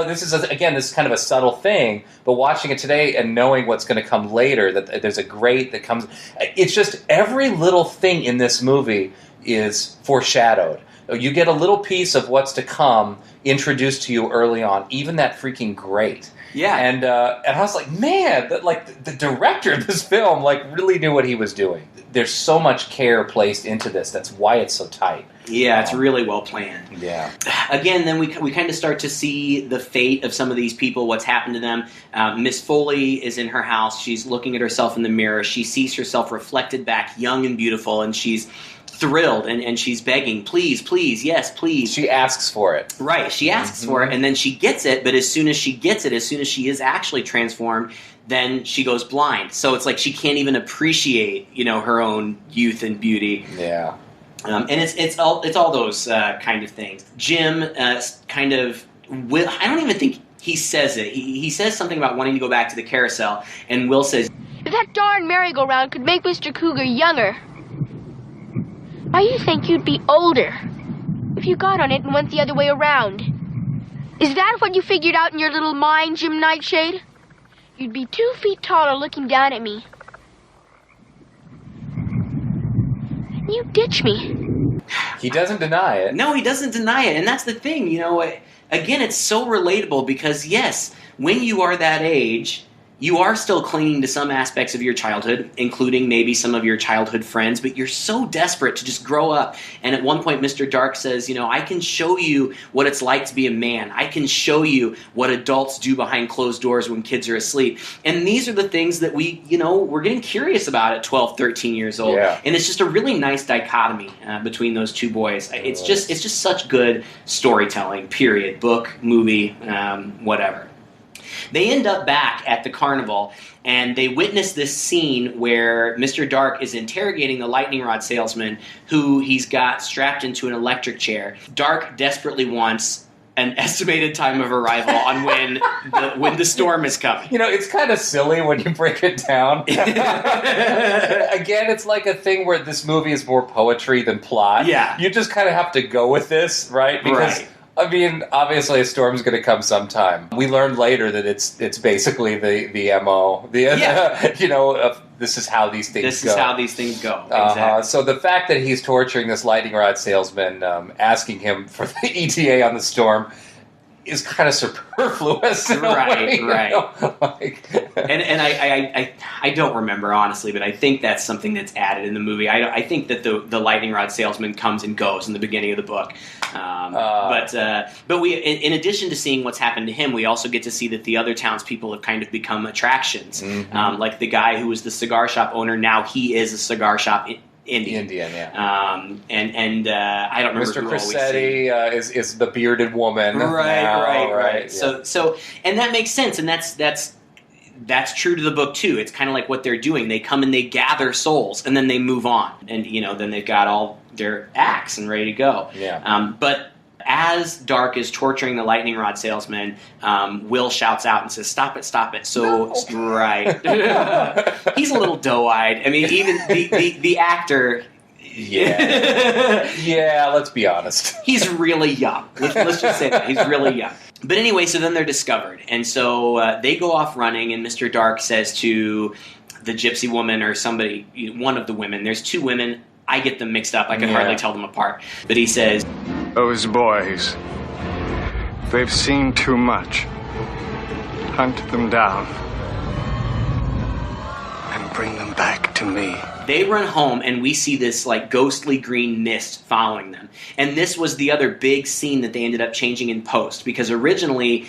this is kind of a subtle thing, but watching it today and knowing what's going to come later, that there's a grate that comes, it's just every little thing in this movie is foreshadowed. You get a little piece of what's to come introduced to you early on, even that freaking great. Yeah. And I was like, man, the director of this film really knew what he was doing. There's so much care placed into this. That's why it's so tight. Yeah, it's really well planned. Yeah. Again, then we kind of start to see the fate of some of these people, what's happened to them. Miss Foley is in her house. She's looking at herself in the mirror. She sees herself reflected back, young and beautiful, and she's thrilled, and she's begging, please, please, yes, please. She asks for it. Right, she asks for it, and then she gets it, but as soon as she gets it, as soon as she is actually transformed, then she goes blind. So it's like she can't even appreciate, her own youth and beauty. Yeah. And it's all those kind of things. Jim kind of I don't even think he says it. He says something about wanting to go back to the carousel, and Will says, If that darn merry-go-round could make Mr. Cougar younger, why do you think you'd be older if you got on it and went the other way around? Is that what you figured out in your little mind, Jim Nightshade? You'd be 2 feet taller looking down at me. And you ditch me. He doesn't deny it. No, he doesn't deny it, and that's the thing, again, it's so relatable because, yes, when you are that age, you are still clinging to some aspects of your childhood, including maybe some of your childhood friends, but you're so desperate to just grow up. And at one point, Mr. Dark says, I can show you what it's like to be a man. I can show you what adults do behind closed doors when kids are asleep. And these are the things that we're getting curious about at 12, 13 years old. Yeah. And it's just a really nice dichotomy between those two boys. It's just such good storytelling, period. Book, movie, whatever. They end up back at the carnival, and they witness this scene where Mr. Dark is interrogating the lightning rod salesman, who he's got strapped into an electric chair. Dark desperately wants an estimated time of arrival on when the storm is coming. It's kind of silly when you break it down. Again, it's like a thing where this movie is more poetry than plot. Yeah. You just kind of have to go with this, right? Because right. Obviously a storm's going to come sometime. We learned later that it's basically the MO. This is how these things go. This is how these things go. Exactly. So the fact that he's torturing this lightning rod salesman, asking him for the ETA on the storm, is kind of superfluous. Right. And I don't remember, honestly, but I think that's something that's added in the movie. I think that the lightning rod salesman comes and goes in the beginning of the book. But we, in addition to seeing what's happened to him, we also get to see that the other townspeople have kind of become attractions. Mm-hmm. Like the guy who was the cigar shop owner, now he is a cigar shop Indian, yeah. I don't remember Mr. who all we Crissetti see. is the bearded woman. Right. Yeah. So, and that makes sense, and that's true to the book too. It's kind of like what they're doing. They come and they gather souls, and then they move on, and then they've got all their acts and ready to go. Yeah. But as Dark is torturing the lightning rod salesman, Will shouts out and says, "Stop it, stop it." So, no. Right. He's a little doe-eyed. I mean, even the actor... Yeah, let's be honest. He's really young. Let's just say that. He's really young. But anyway, so then they're discovered. And so they go off running, and Mr. Dark says to the gypsy woman or somebody, one of the women, there's two women, I get them mixed up. I can hardly tell them apart. But he says, Those boys, they've seen too much. Hunt them down and bring them back to me. They run home, and we see this ghostly green mist following them. And this was the other big scene that they ended up changing in post, because originally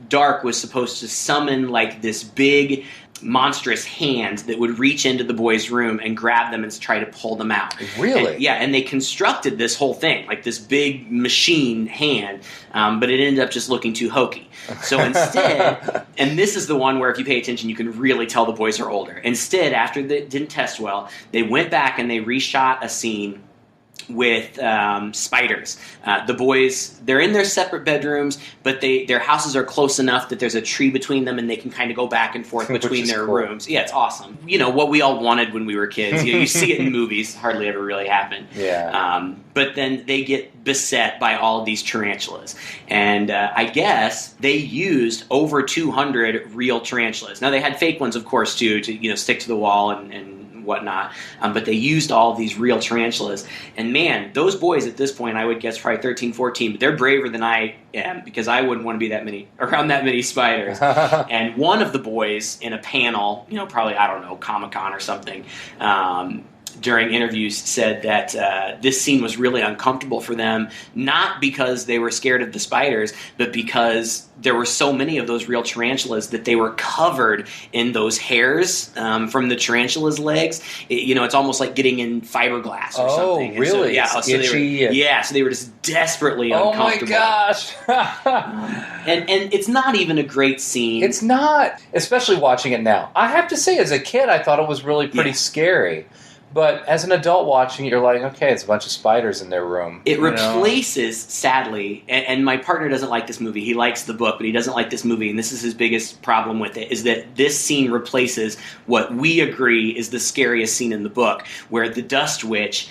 Dark was supposed to summon this big monstrous hand that would reach into the boys' room and grab them and try to pull them out. Really? And they constructed this whole thing, this big machine hand, but it ended up just looking too hokey. So instead, and this is the one where if you pay attention, you can really tell the boys are older. Instead, after they didn't test well, they went back and they reshot a scene with spiders. The boys, they're in their separate bedrooms, but their houses are close enough that there's a tree between them and they can kind of go back and forth between their rooms. Yeah, it's awesome. What we all wanted when we were kids. You see it in movies, hardly ever really happen. Yeah. But then they get beset by all of these tarantulas. And I guess they used over 200 real tarantulas. Now, they had fake ones, of course, too, to stick to the wall and and whatnot. But they used all these real tarantulas. And man, those boys at this point, I would guess probably 13, 14, but they're braver than I am because I wouldn't want to be around that many spiders. And one of the boys in a panel, probably, I don't know, Comic-Con or something, during interviews said that this scene was really uncomfortable for them, not because they were scared of the spiders, but because there were so many of those real tarantulas that they were covered in those hairs from the tarantula's legs. It's almost like getting in fiberglass or something. Oh, really? So they were just desperately uncomfortable. Oh my gosh! and it's not even a great scene. It's not, especially watching it now. I have to say, as a kid, I thought it was really pretty scary. But as an adult watching it, you're like, okay, it's a bunch of spiders in their room. It replaces, sadly, and my partner doesn't like this movie. He likes the book, but he doesn't like this movie, and this is his biggest problem with it, is that this scene replaces what we agree is the scariest scene in the book, where the Dust Witch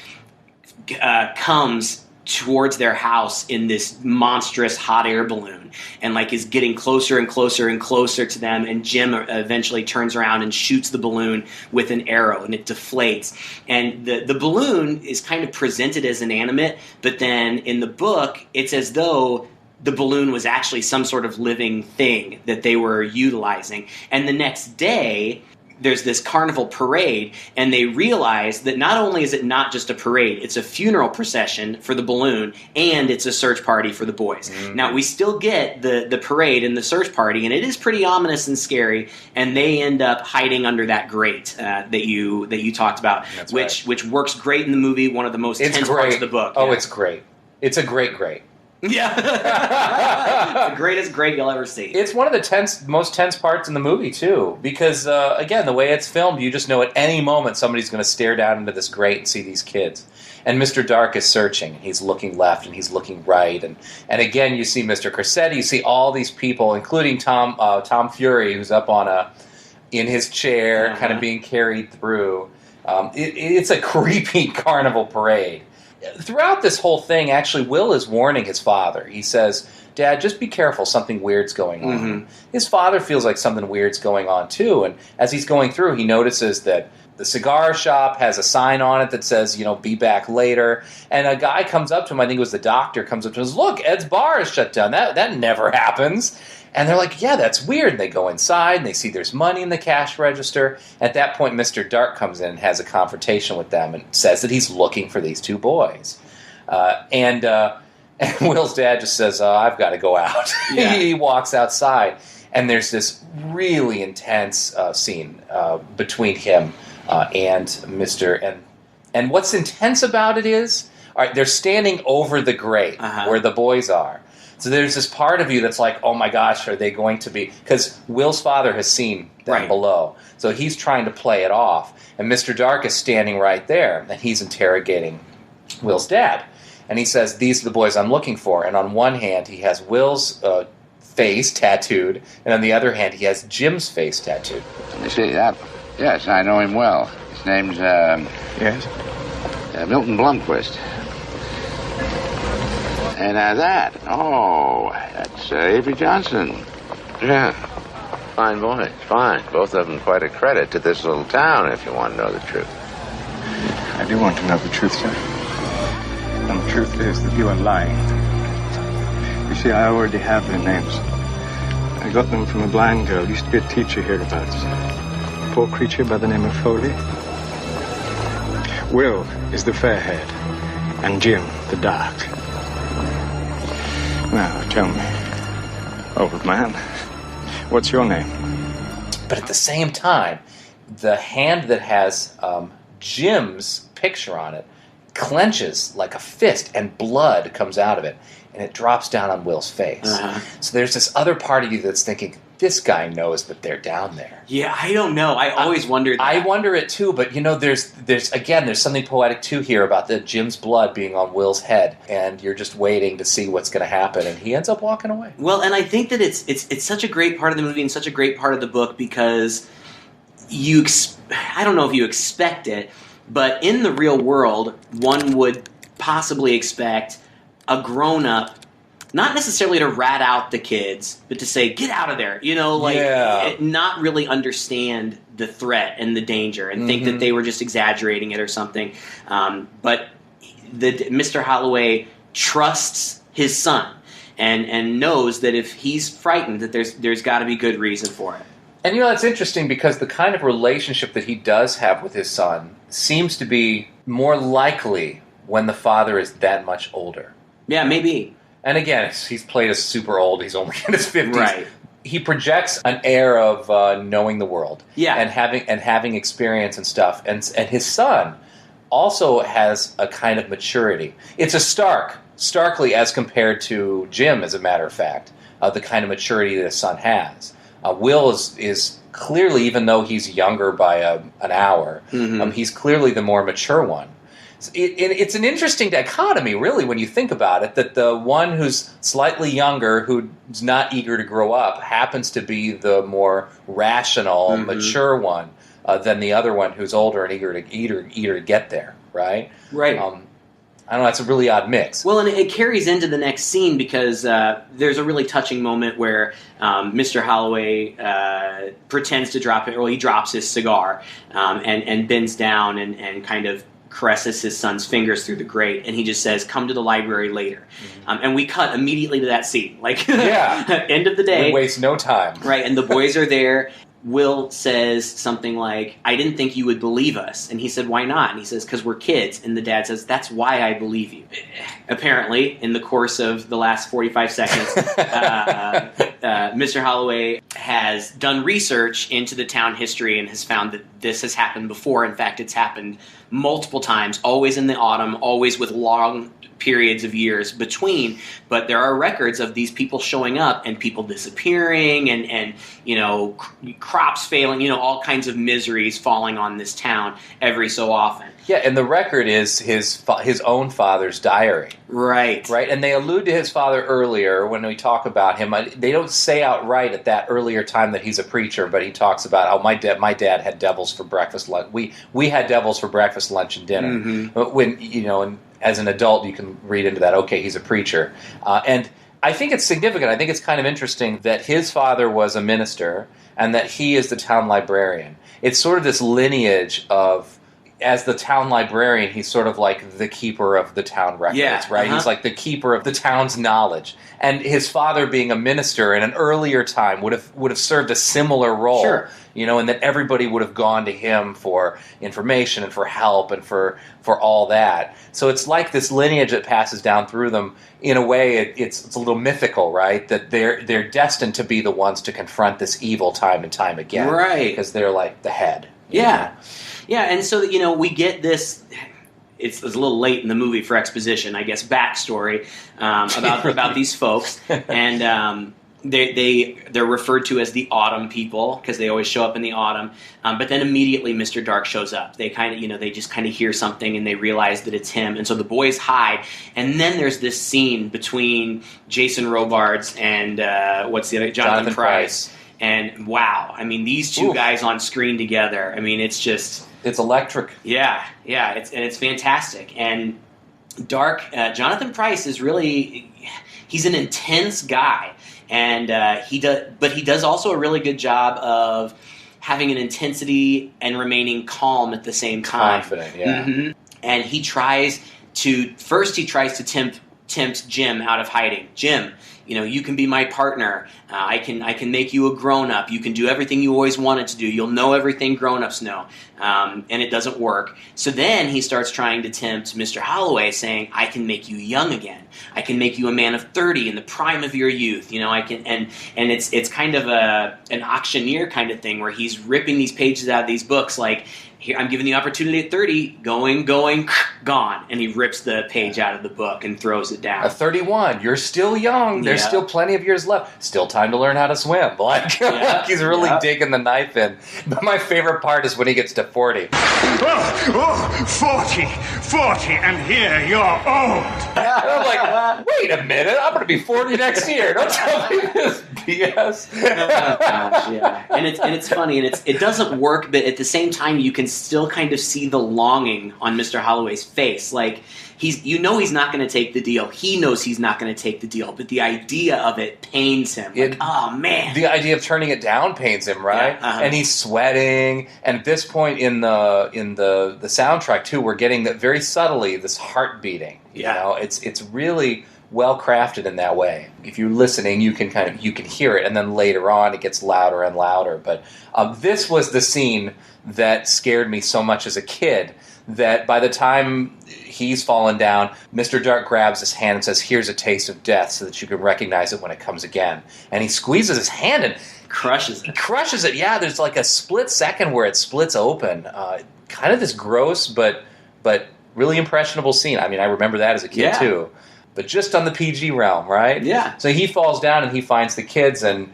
comes towards their house in this monstrous hot air balloon and is getting closer and closer and closer to them, and Jim eventually turns around and shoots the balloon with an arrow and it deflates. And the balloon is kind of presented as inanimate, but then in the book it's as though the balloon was actually some sort of living thing that they were utilizing. And the next day there's this carnival parade, and they realize that not only is it not just a parade, it's a funeral procession for the balloon, and it's a search party for the boys. Mm-hmm. Now, we still get the parade and the search party, and it is pretty ominous and scary, and they end up hiding under that grate that you talked about, which works great in the movie, one of the most tense parts of the book. Oh, it's great. It's a great. Yeah. The greatest grate you'll ever see. It's one of the most tense parts in the movie, too, because, again, the way it's filmed, you just know at any moment somebody's going to stare down into this grate and see these kids. And Mr. Dark is searching. He's looking left and he's looking right. And again, you see Mr. Corsetti, you see all these people, including Tom Fury, who's up in his chair, kind of being carried through. It's a creepy carnival parade. Throughout this whole thing, actually, Will is warning his father. He says, Dad, just be careful, something weird's going on. Mm-hmm. His father feels like something weird's going on, too. And as he's going through, he notices that the cigar shop has a sign on it that says, be back later. And a guy comes up to him, I think it was the doctor, comes up to him and says, look, Ed's bar is shut down. That never happens. And they're like, yeah, that's weird. And they go inside, and they see there's money in the cash register. At that point, Mr. Dark comes in and has a confrontation with them and says that he's looking for these two boys. And Will's dad just says, I've got to go out. Yeah. He walks outside, and there's this really intense scene between him and Mr. And what's intense about it is, all right, they're standing over the grate where the boys are. So there's this part of you that's like, oh my gosh, are they going to be... Because Will's father has seen them below. So he's trying to play it off. And Mr. Dark is standing right there, and he's interrogating Will's dad. And he says, these are the boys I'm looking for. And on one hand, he has Will's face tattooed, and on the other hand, he has Jim's face tattooed. You see that? Yes, I know him well. His name's, Yes? Milton Blomquist. And that's Avery Johnson. Yeah, fine boys, fine. Both of them quite a credit to this little town, if you want to know the truth. I do want to know the truth, sir. And the truth is that you are lying. You see, I already have their names. I got them from a blind girl. Used to be a teacher hereabouts. A poor creature by the name of Foley. Will is the fair-haired, and Jim the dark. Now, tell me, old man, what's your name? But at the same time, the hand that has Jim's picture on it clenches like a fist, and blood comes out of it, and it drops down on Will's face. So there's this other part of you that's thinking, this guy knows that they're down there. Yeah, I don't know. I always wondered that. I wonder it too, but there's something poetic too here about the Jim's blood being on Will's head, and you're just waiting to see what's going to happen, and he ends up walking away. Well, and I think that it's such a great part of the movie and such a great part of the book because I don't know if you expect it, but in the real world, one would possibly expect a grown-up not necessarily to rat out the kids, but to say, get out of there. Not really understand the threat and the danger and think that they were just exaggerating it or something. But Mr. Holloway trusts his son and knows that if he's frightened, that there's got to be good reason for it. And that's interesting because the kind of relationship that he does have with his son seems to be more likely when the father is that much older. Yeah, maybe. And again, he's played as super old. He's only in his 50s. Right. He projects an air of knowing the world. Yeah. And having experience and stuff. And his son also has a kind of maturity. It's starkly as compared to Jim, as a matter of fact, the kind of maturity that his son has. Will is clearly, even though he's younger by an hour, he's clearly the more mature one. It's an interesting dichotomy, really, when you think about it, that the one who's slightly younger, who's not eager to grow up, happens to be the more rational, mature one than the other one who's older and eager to get there, right? Right. I don't know, that's a really odd mix. Well, and it carries into the next scene because there's a really touching moment where Mr. Holloway pretends to drop it, or he drops his cigar and bends down and kind of caresses his son's fingers through the grate, and he just says, "Come to the library later." And we cut immediately to that scene. End of the day. We waste no time. Right, and the boys are there. Will says something like, "I didn't think you would believe us." And he said, "Why not?" And he says, "Because we're kids." And the dad says, "That's why I believe you." Apparently, in the course of the last 45 seconds, Mr. Holloway has done research into the town history and has found that this has happened before. In fact, it's happened multiple times, always in the autumn, always with long periods of years between, but there are records of these people showing up and people disappearing and crops failing, all kinds of miseries falling on this town every so often. Yeah, and the record is his own father's diary. Right. Right, and they allude to his father earlier when we talk about him. They don't say outright at that earlier time that he's a preacher, but he talks about, "Oh, my dad had devils for breakfast, lunch. We had devils for breakfast, lunch, and dinner." But when and as an adult, you can read into that. Okay, he's a preacher, and I think it's significant. I think it's kind of interesting that his father was a minister and that he is the town librarian. It's sort of this lineage of, as the town librarian, he's sort of like the keeper of the town records, right? He's like the keeper of the town's knowledge. And his father, being a minister in an earlier time, would have served a similar role. Sure. And that everybody would have gone to him for information and for help and for all that. So it's like this lineage that passes down through them. In a way, it's a little mythical, right? That they're destined to be the ones to confront this evil time and time again, right? Because they're like the head. Yeah, and so we get this. It's a little late in the movie for exposition, I guess, backstory about these folks, and they're referred to as the Autumn people because they always show up in the autumn. But then immediately Mr. Dark shows up. They kind of they just kind of hear something and they realize that it's him, and so the boys hide. And then there's this scene between Jason Robards and what's the other, Jonathan Pryce. And wow, I mean, these two guys on screen together. I mean, it's just. It's electric. Yeah, it's fantastic. And Dark, Jonathan Pryce is really, he's an intense guy, and he does also a really good job of having an intensity and remaining calm at the same time. Confident, yeah. Mm-hmm. And he tries to tempt Jim out of hiding. Jim, you can be my partner. I can make you a grown-up. You can do everything you always wanted to do. You'll know everything grown-ups know. And it doesn't work. So then he starts trying to tempt Mr. Holloway, saying, "I can make you young again. I can make you a man of 30 in the prime of your youth. I can." And it's kind of an auctioneer kind of thing where he's ripping these pages out of these books like, "Here, I'm giving the opportunity at 30, going, gone." And he rips the page out of the book and throws it down. At 31, you're still young. There's still plenty of years left. Still time to learn how to swim. Like he's really digging the knife in. But my favorite part is when he gets to 40. 40, and here you're old. And I'm like, wait a minute, I'm going to be 40 next year. Don't tell me this BS. Oh, gosh, yeah. And it's funny, and it doesn't work, but at the same time, you can still kind of see the longing on Mr. Holloway's face. Like, he's not going to take the deal. He knows he's not going to take the deal, but the idea of it pains him. Like, oh, man. The idea of turning it down pains him, right? Yeah, uh-huh. And he's sweating. And at this point in the soundtrack, too, we're getting that very subtly, this heart beating. Yeah. You know, it's really well crafted in that way. If you're listening, you can hear it, and then later on it gets louder and louder. But this was the scene that scared me so much as a kid that by the time he's fallen down, Mr. Dark grabs his hand and says, "Here's a taste of death so that you can recognize it when it comes again." And he squeezes his hand and crushes it. Yeah, there's like a split second where it splits open. Kind of this gross but really impressionable scene. I mean, I remember that as a kid too. But just on the PG realm, right? Yeah. So he falls down and he finds the kids, and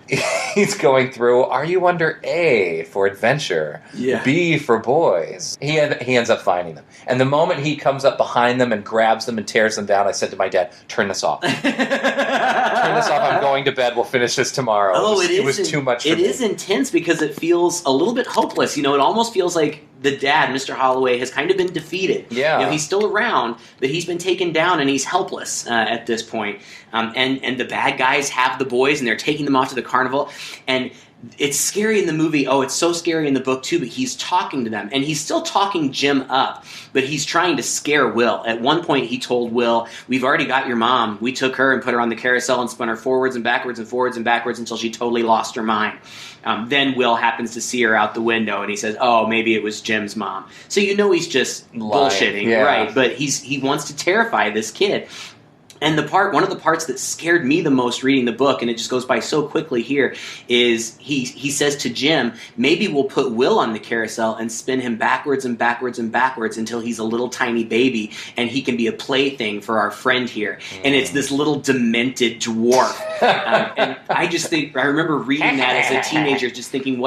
he's going through, are you under A for adventure? Yeah. B for boys? He ends up finding them. And the moment he comes up behind them and grabs them and tears them down, I said to my dad, turn this off. Turn this off. I'm going to bed. We'll finish this tomorrow. Oh, it was too much for me. It is intense because it feels a little bit hopeless. You know, it almost feels like the dad, Mr. Holloway, has kind of been defeated. Yeah. You know, he's still around, but he's been taken down and he's helpless at this point. And the bad guys have the boys and they're taking them off to the carnival. And it's scary in the movie. Oh, it's so scary in the book too, but he's talking to them. And he's still talking Jim up, but he's trying to scare Will. At one point he told Will, we've already got your mom. We took her and put her on the carousel and spun her forwards and backwards and forwards and backwards until she totally lost her mind. Then Will happens to see her out the window and he says, oh, maybe it was Jim's mom. So you know he's just bullshitting, right? But he wants to terrify this kid. And one of the parts that scared me the most reading the book, and it just goes by so quickly here, is he says to Jim, maybe we'll put Will on the carousel and spin him backwards and backwards and backwards until he's a little tiny baby and he can be a plaything for our friend here. And it's this little demented dwarf. And I remember reading that as a teenager, just thinking,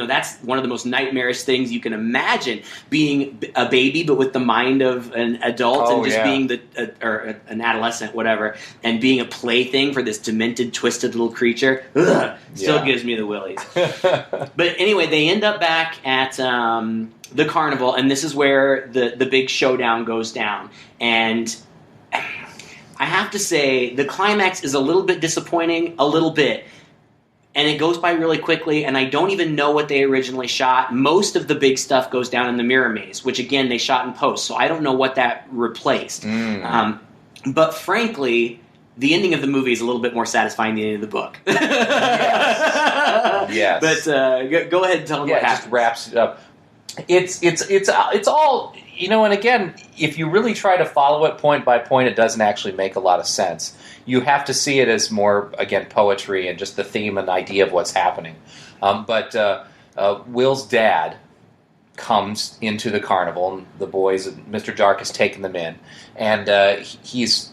that's one of the most nightmarish things you can imagine, being a baby but with the mind of an adult and just being or an adolescent, whatever, and being a plaything for this demented, twisted little creature. Still gives me the willies. But anyway, they end up back at the carnival, and this is where the big showdown goes down. And I have to say, the climax is a little bit disappointing, a little bit. And it goes by really quickly, and I don't even know what they originally shot. Most of the big stuff goes down in the mirror maze, which, again, they shot in post, so I don't know what that replaced. But frankly, the ending of the movie is a little bit more satisfying than the end of the book. Yes. But go ahead and tell them what happens. Just wraps it up. It's all, and again, if you really try to follow it point by point, it doesn't actually make a lot of sense. You have to see it as more, again, poetry and just the theme and idea of what's happening. But Will's dad comes into the carnival, and the boys, Mr. Dark has taken them in, and he's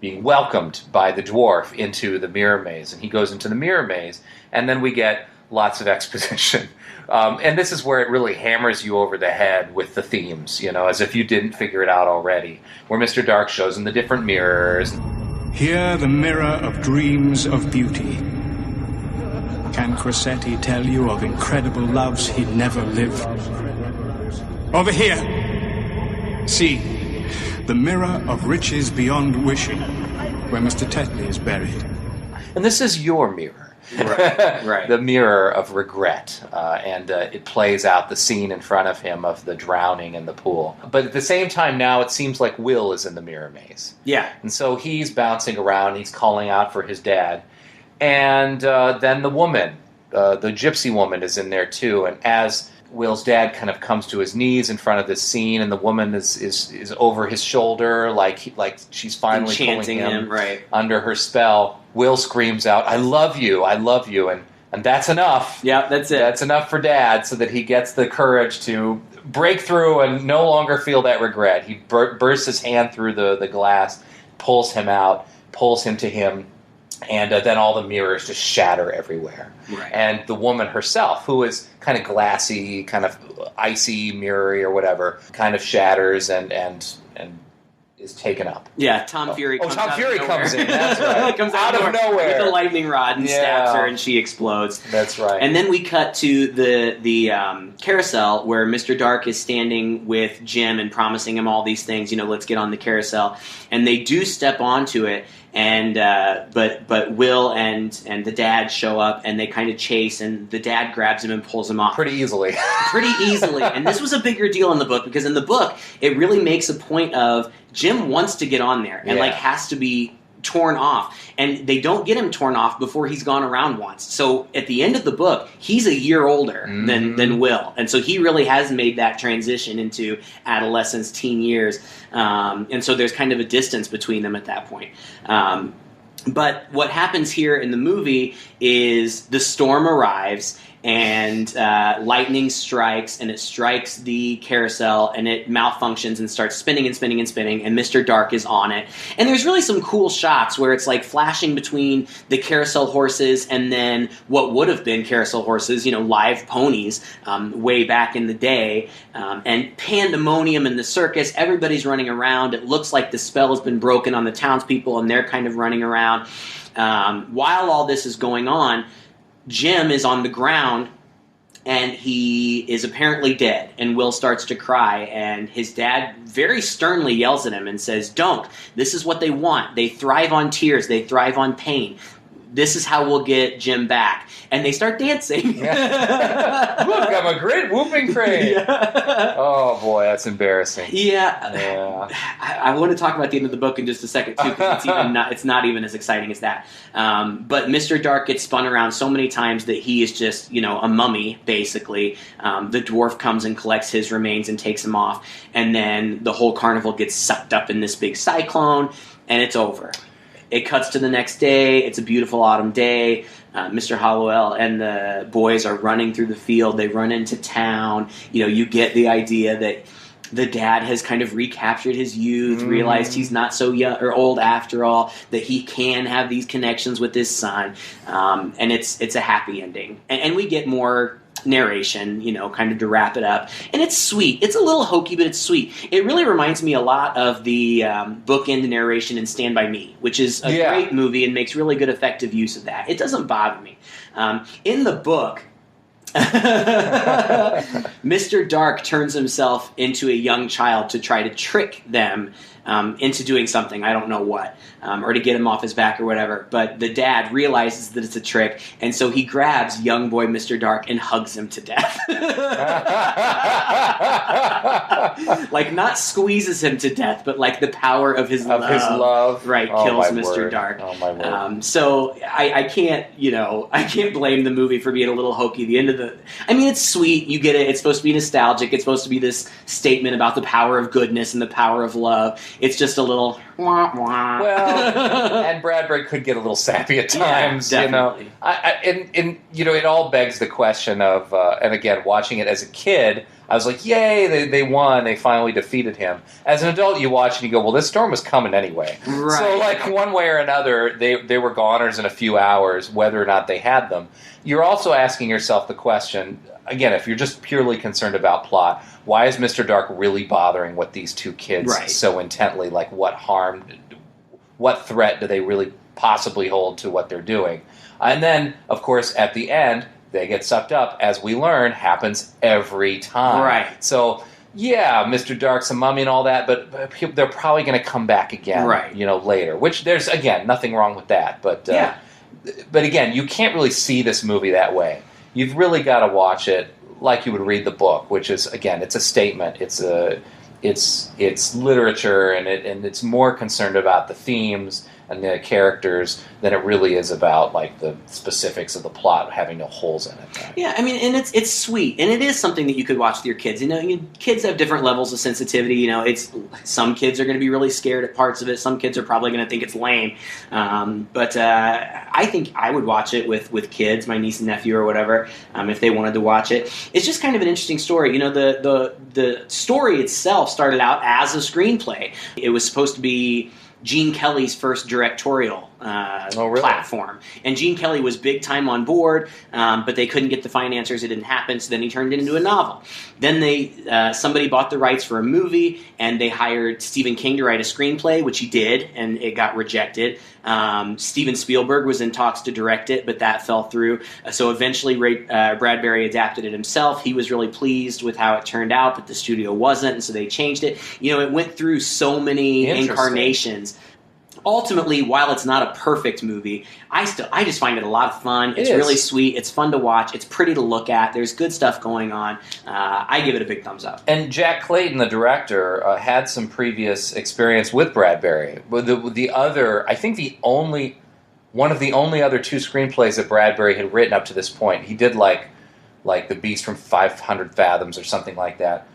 being welcomed by the dwarf into the mirror maze, and he goes into the mirror maze, and then we get lots of exposition. And this is where it really hammers you over the head with the themes, as if you didn't figure it out already, where Mr. Dark shows him the different mirrors. Here the mirror of dreams of beauty. Can Crossetti tell you of incredible loves he'd never lived? Over here! See, the mirror of riches beyond wishing, where Mr. Tetley is buried. And this is your mirror. Right. The mirror of regret. And it plays out the scene in front of him of the drowning in the pool. But at the same time now, it seems like Will is in the mirror maze. Yeah. And so he's bouncing around, he's calling out for his dad. And then the woman, the gypsy woman, is in there too. And as Will's dad kind of comes to his knees in front of this scene, and the woman is over his shoulder, like she's finally enchanting pulling him right under her spell. Will screams out, I love you, and that's enough. Yeah, that's it. That's enough for Dad, so that he gets the courage to break through and no longer feel that regret. He bursts his hand through the glass, pulls him out, pulls him to him, and then all the mirrors just shatter everywhere. Right. And the woman herself, who is kind of glassy, kind of icy, mirrory or whatever, kind of shatters and is taken up. Yeah, Tom Fury comes Tom out Fury of nowhere. comes in, that's right. Comes out of nowhere. with a lightning rod and stabs her, and she explodes. That's right. And then we cut to the carousel where Mr. Dark is standing with Jim and promising him all these things. Let's get on the carousel. And they do step onto it, and but Will and the dad show up, and they kind of chase, and the dad grabs him and pulls him off pretty easily. And this was a bigger deal in the book, because in the book it really makes a point of Jim wants to get on there and has to be torn off, and they don't get him torn off before he's gone around once. So at the end of the book, he's a year older than Will, and so he really has made that transition into adolescence, teen years, and so there's kind of a distance between them at that point. But what happens here in the movie is the storm arrives, and lightning strikes, and it strikes the carousel, and it malfunctions and starts spinning and spinning and spinning, and Mr. Dark is on it. And there's really some cool shots where it's like flashing between the carousel horses and then what would have been carousel horses, live ponies, way back in the day, and pandemonium in the circus. Everybody's running around. It looks like the spell has been broken on the townspeople, and they're kind of running around. While all this is going on, Jim is on the ground, and he is apparently dead, and Will starts to cry, and his dad very sternly yells at him and says, "Don't. This is what they want. They thrive on tears. They thrive on pain. This is how we'll get Jim back." And they start dancing. Yeah. Look, I'm a great whooping crane. Yeah. Oh, boy, that's embarrassing. Yeah. I want to talk about the end of the book in just a second, too, because it's not even as exciting as that. But Mr. Dark gets spun around so many times that he is just, a mummy, basically. The dwarf comes and collects his remains and takes him off. And then the whole carnival gets sucked up in this big cyclone, and it's over. It cuts to the next day. It's a beautiful autumn day. Mr. Holloway and the boys are running through the field. They run into town. You get the idea that the dad has kind of recaptured his youth, realized he's not so young or old after all, that he can have these connections with his son, and it's a happy ending. And we get more narration, kind of to wrap it up. And it's sweet. It's a little hokey, but it's sweet. It really reminds me a lot of the bookend narration in Stand By Me, which is a great movie and makes really good effective use of that. It doesn't bother me. In the book, Mr. Dark turns himself into a young child to try to trick them into doing something, I don't know what, or to get him off his back or whatever. But the dad realizes that it's a trick, and so he grabs young boy Mr. Dark and hugs him to death. Like, not squeezes him to death, but like the power of his love. Right, kills Mr. Dark. Oh, my word. So I can't, I can't blame the movie for being a little hokey. The end of it's sweet, you get it, it's supposed to be nostalgic, it's supposed to be this statement about the power of goodness and the power of love. It's just a little wah, wah. Well, and Bradbury could get a little sappy at times, definitely. And it all begs the question of, and again, watching it as a kid, I was like, yay, they won, they finally defeated him. As an adult, you watch and you go, well, this storm was coming anyway. Right. So, like, one way or another, they were goners in a few hours, whether or not they had them. You're also asking yourself the question, again, if you're just purely concerned about plot, why is Mr. Dark really bothering with these two kids so intently? Like, what harm, what threat do they really possibly hold to what they're doing? And then, of course, at the end, they get sucked up, as we learn, happens every time. Right. So, yeah, Mr. Dark's a mummy and all that, but they're probably going to come back again, later. Which, there's, again, nothing wrong with that. But, but again, you can't really see this movie that way. You've really got to watch it like you would read the book, which is, again, it's a statement. It's literature, and it's more concerned about the themes and the characters than it really is about, like, the specifics of the plot having no holes in it. Right? Yeah, and it's sweet, and it is something that you could watch with your kids. Kids have different levels of sensitivity. It's some kids are going to be really scared at parts of it. Some kids are probably going to think it's lame. But I think I would watch it with kids, my niece and nephew or whatever, if they wanted to watch it. It's just kind of an interesting story. The story itself started out as a screenplay. It was supposed to be Gene Kelly's first directorial platform. And Gene Kelly was big time on board, but they couldn't get the financiers. It didn't happen, so then he turned it into a novel. Then somebody bought the rights for a movie, and they hired Stephen King to write a screenplay, which he did, and it got rejected. Steven Spielberg was in talks to direct it, but that fell through. So eventually Bradbury adapted it himself. He was really pleased with how it turned out, but the studio wasn't, and so they changed it. It went through so many incarnations. Ultimately, while it's not a perfect movie, I just find it a lot of fun. It's really sweet. It's fun to watch. It's pretty to look at. There's good stuff going on. I give it a big thumbs up. And Jack Clayton, the director, had some previous experience with Bradbury. One of the only other two screenplays that Bradbury had written up to this point. He did like The Beast from 500 Fathoms or something like that.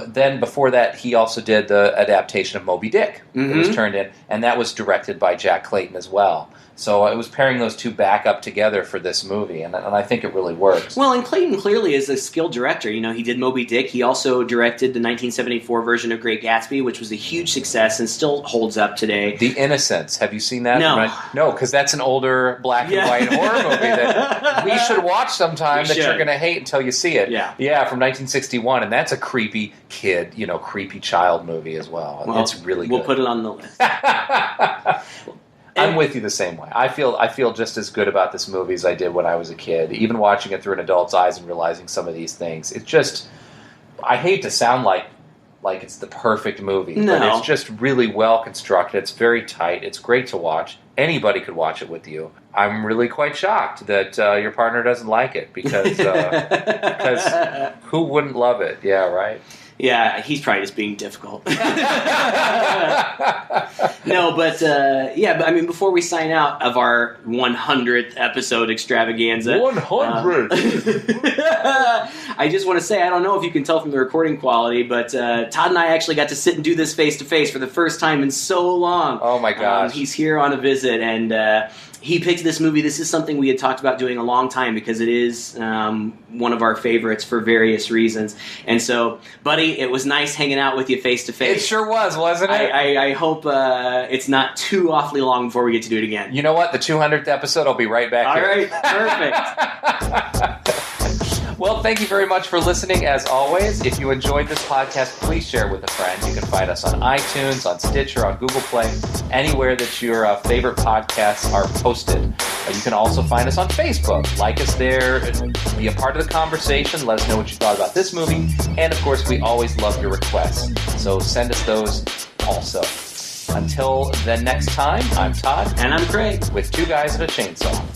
Then before that, he also did the adaptation of Moby Dick that was turned in, and that was directed by Jack Clayton as well. So it was pairing those two back up together for this movie, and I think it really works. Well, and Clayton clearly is a skilled director. He did Moby Dick. He also directed the 1974 version of Great Gatsby, which was a huge success and still holds up today. The Innocents. Have you seen that? No. No, because that's an older black and white horror movie that we should watch sometime that you're going to hate until you see it. Yeah, from 1961, and that's a creepy kid, creepy child movie as well. It's really good. We'll put it on the list. I'm with you the same way. I feel just as good about this movie as I did when I was a kid. Even watching it through an adult's eyes and realizing some of these things. It's just, I hate to sound like it's the perfect movie, but it's just really well constructed. It's very tight. It's great to watch. Anybody could watch it with you. I'm really quite shocked that your partner doesn't like it because who wouldn't love it? Yeah, right. Yeah, he's probably just being difficult. No, but I mean, before we sign out of our 100th episode extravaganza, 100. I just want to say, I don't know if you can tell from the recording quality, but Todd and I actually got to sit and do this face to face for the first time in so long. Oh my gosh! He's here on a visit, and he picked this movie. This is something we had talked about doing a long time because it is one of our favorites for various reasons. And so, buddy, it was nice hanging out with you face to face. It sure was, wasn't it? I hope it's not too awfully long before we get to do it again. You know what? The 200th episode, I'll be right back here. All right, perfect. Well, thank you very much for listening, as always. If you enjoyed this podcast, please share it with a friend. You can find us on iTunes, on Stitcher, on Google Play, anywhere that your favorite podcasts are posted. You can also find us on Facebook. Like us there, be a part of the conversation. Let us know what you thought about this movie. And, of course, we always love your requests. So send us those also. Until then next time, I'm Todd. And I'm Craig. With Two Guys and a Chainsaw.